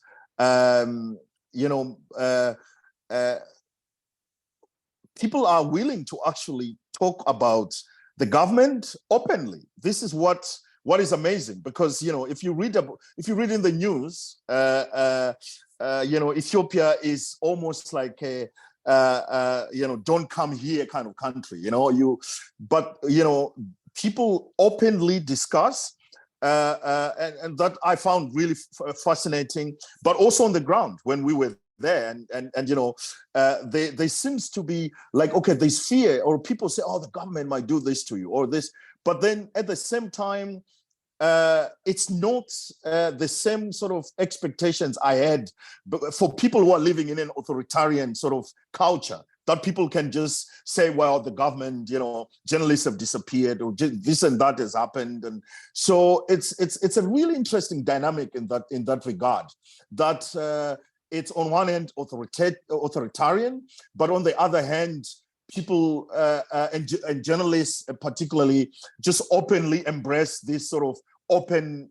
people are willing to actually talk about the government openly. This is what is amazing, because if you read in the news, Ethiopia is almost like a don't come here kind of country. But people openly discuss. And that I found really fascinating, but also on the ground when we were there, and there seems to be like, okay, there's fear, or people say, oh, the government might do this to you or this, but then at the same time, it's not the same sort of expectations I had for people who are living in an authoritarian sort of culture, that people can just say, well, the government, journalists have disappeared, or this and that has happened. And so it's a really interesting dynamic in that regard, that it's on one hand authoritarian, but on the other hand, people and journalists particularly just openly embrace this sort of open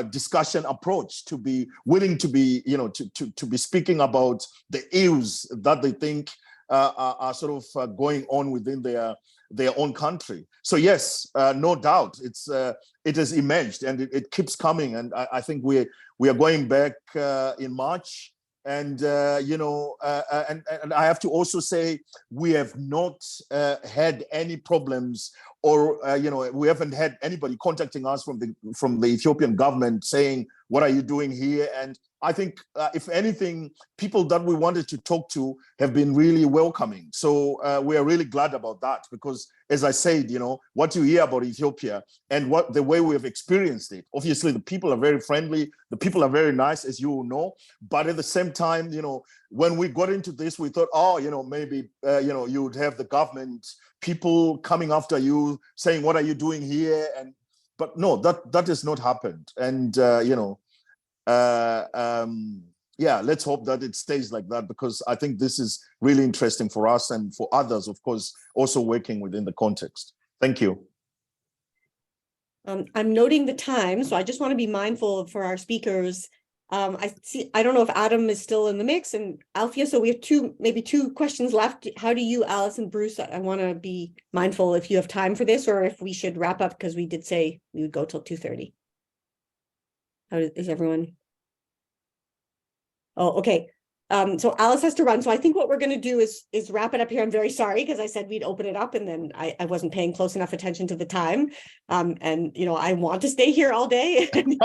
discussion approach, to be willing to be, to be speaking about the ills that they think are sort of going on within their own country. So yes, no doubt, it has emerged, and it keeps coming. And I think we are going back in March. And and I have to also say, we have not had any problems, or we haven't had anybody contacting us from the Ethiopian government saying, what are you doing here? And I think, if anything, people that we wanted to talk to have been really welcoming. So we are really glad about that, because, as I said, what you hear about Ethiopia and the way we have experienced it, obviously the people are very friendly, the people are very nice, as you know, but at the same time, when we got into this, we thought, oh, maybe, you would have the government people coming after you saying, what are you doing here? But no, that has not happened. And, let's hope that it stays like that, because I think this is really interesting for us and for others, of course, also working within the context. Thank you. I'm noting the time, so I just want to be mindful for our speakers. I don't know if Adam is still in the mix, and Alfia, so we have maybe two questions left. How do you, Alice and Bruce, I want to be mindful if you have time for this, or if we should wrap up, because we did say we would go till 2:30. How is everyone? Oh, okay. So Alice has to run. So I think what we're going to do is wrap it up here. I'm very sorry, because I said we'd open it up, and then I wasn't paying close enough attention to the time. And I want to stay here all day and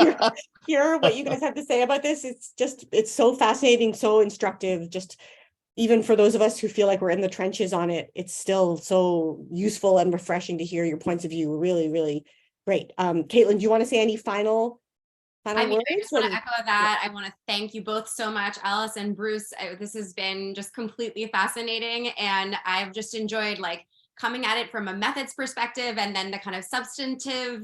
hear what you guys have to say about this. It's so fascinating, so instructive. Just even for those of us who feel like we're in the trenches on it, it's still so useful and refreshing to hear your points of view. Really, really great. Caitlin, do you want to say any final Final I mean, I words just want to and- echo that. I want to thank you both so much, Alice and Bruce. This has been just completely fascinating, and I've just enjoyed like coming at it from a methods perspective and then the kind of substantive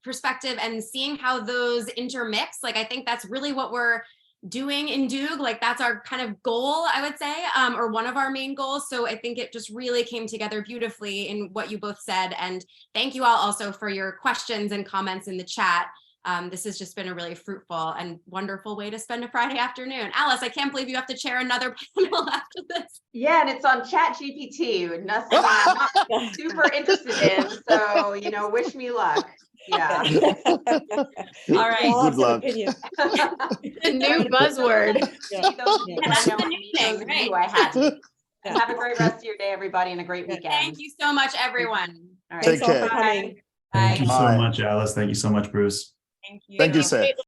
perspective and seeing how those intermix. Like, I think that's really what we're doing in DEWG. Like, that's our kind of goal, I would say, or one of our main goals. So I think it just really came together beautifully in what you both said. And thank you all also for your questions and comments in the chat. This has just been a really fruitful and wonderful way to spend a Friday afternoon. Alice, I can't believe you have to chair another panel after this. Yeah, and it's on ChatGPT, nothing I'm not super interested in. So, you know, wish me luck. Yeah. All right. All Good have some luck. opinion. The new buzzword. Yeah. Those of you Yeah, I that's know, the new those thing, of you right? I hadn't. Yeah. Have a great rest of your day, everybody, and a great weekend. Thank you so much, everyone. All right. Take Thanks all for care. coming. Thank you so Bye. much, Alice. Thank you so much, Bruce. Thank you. Thank you, sir.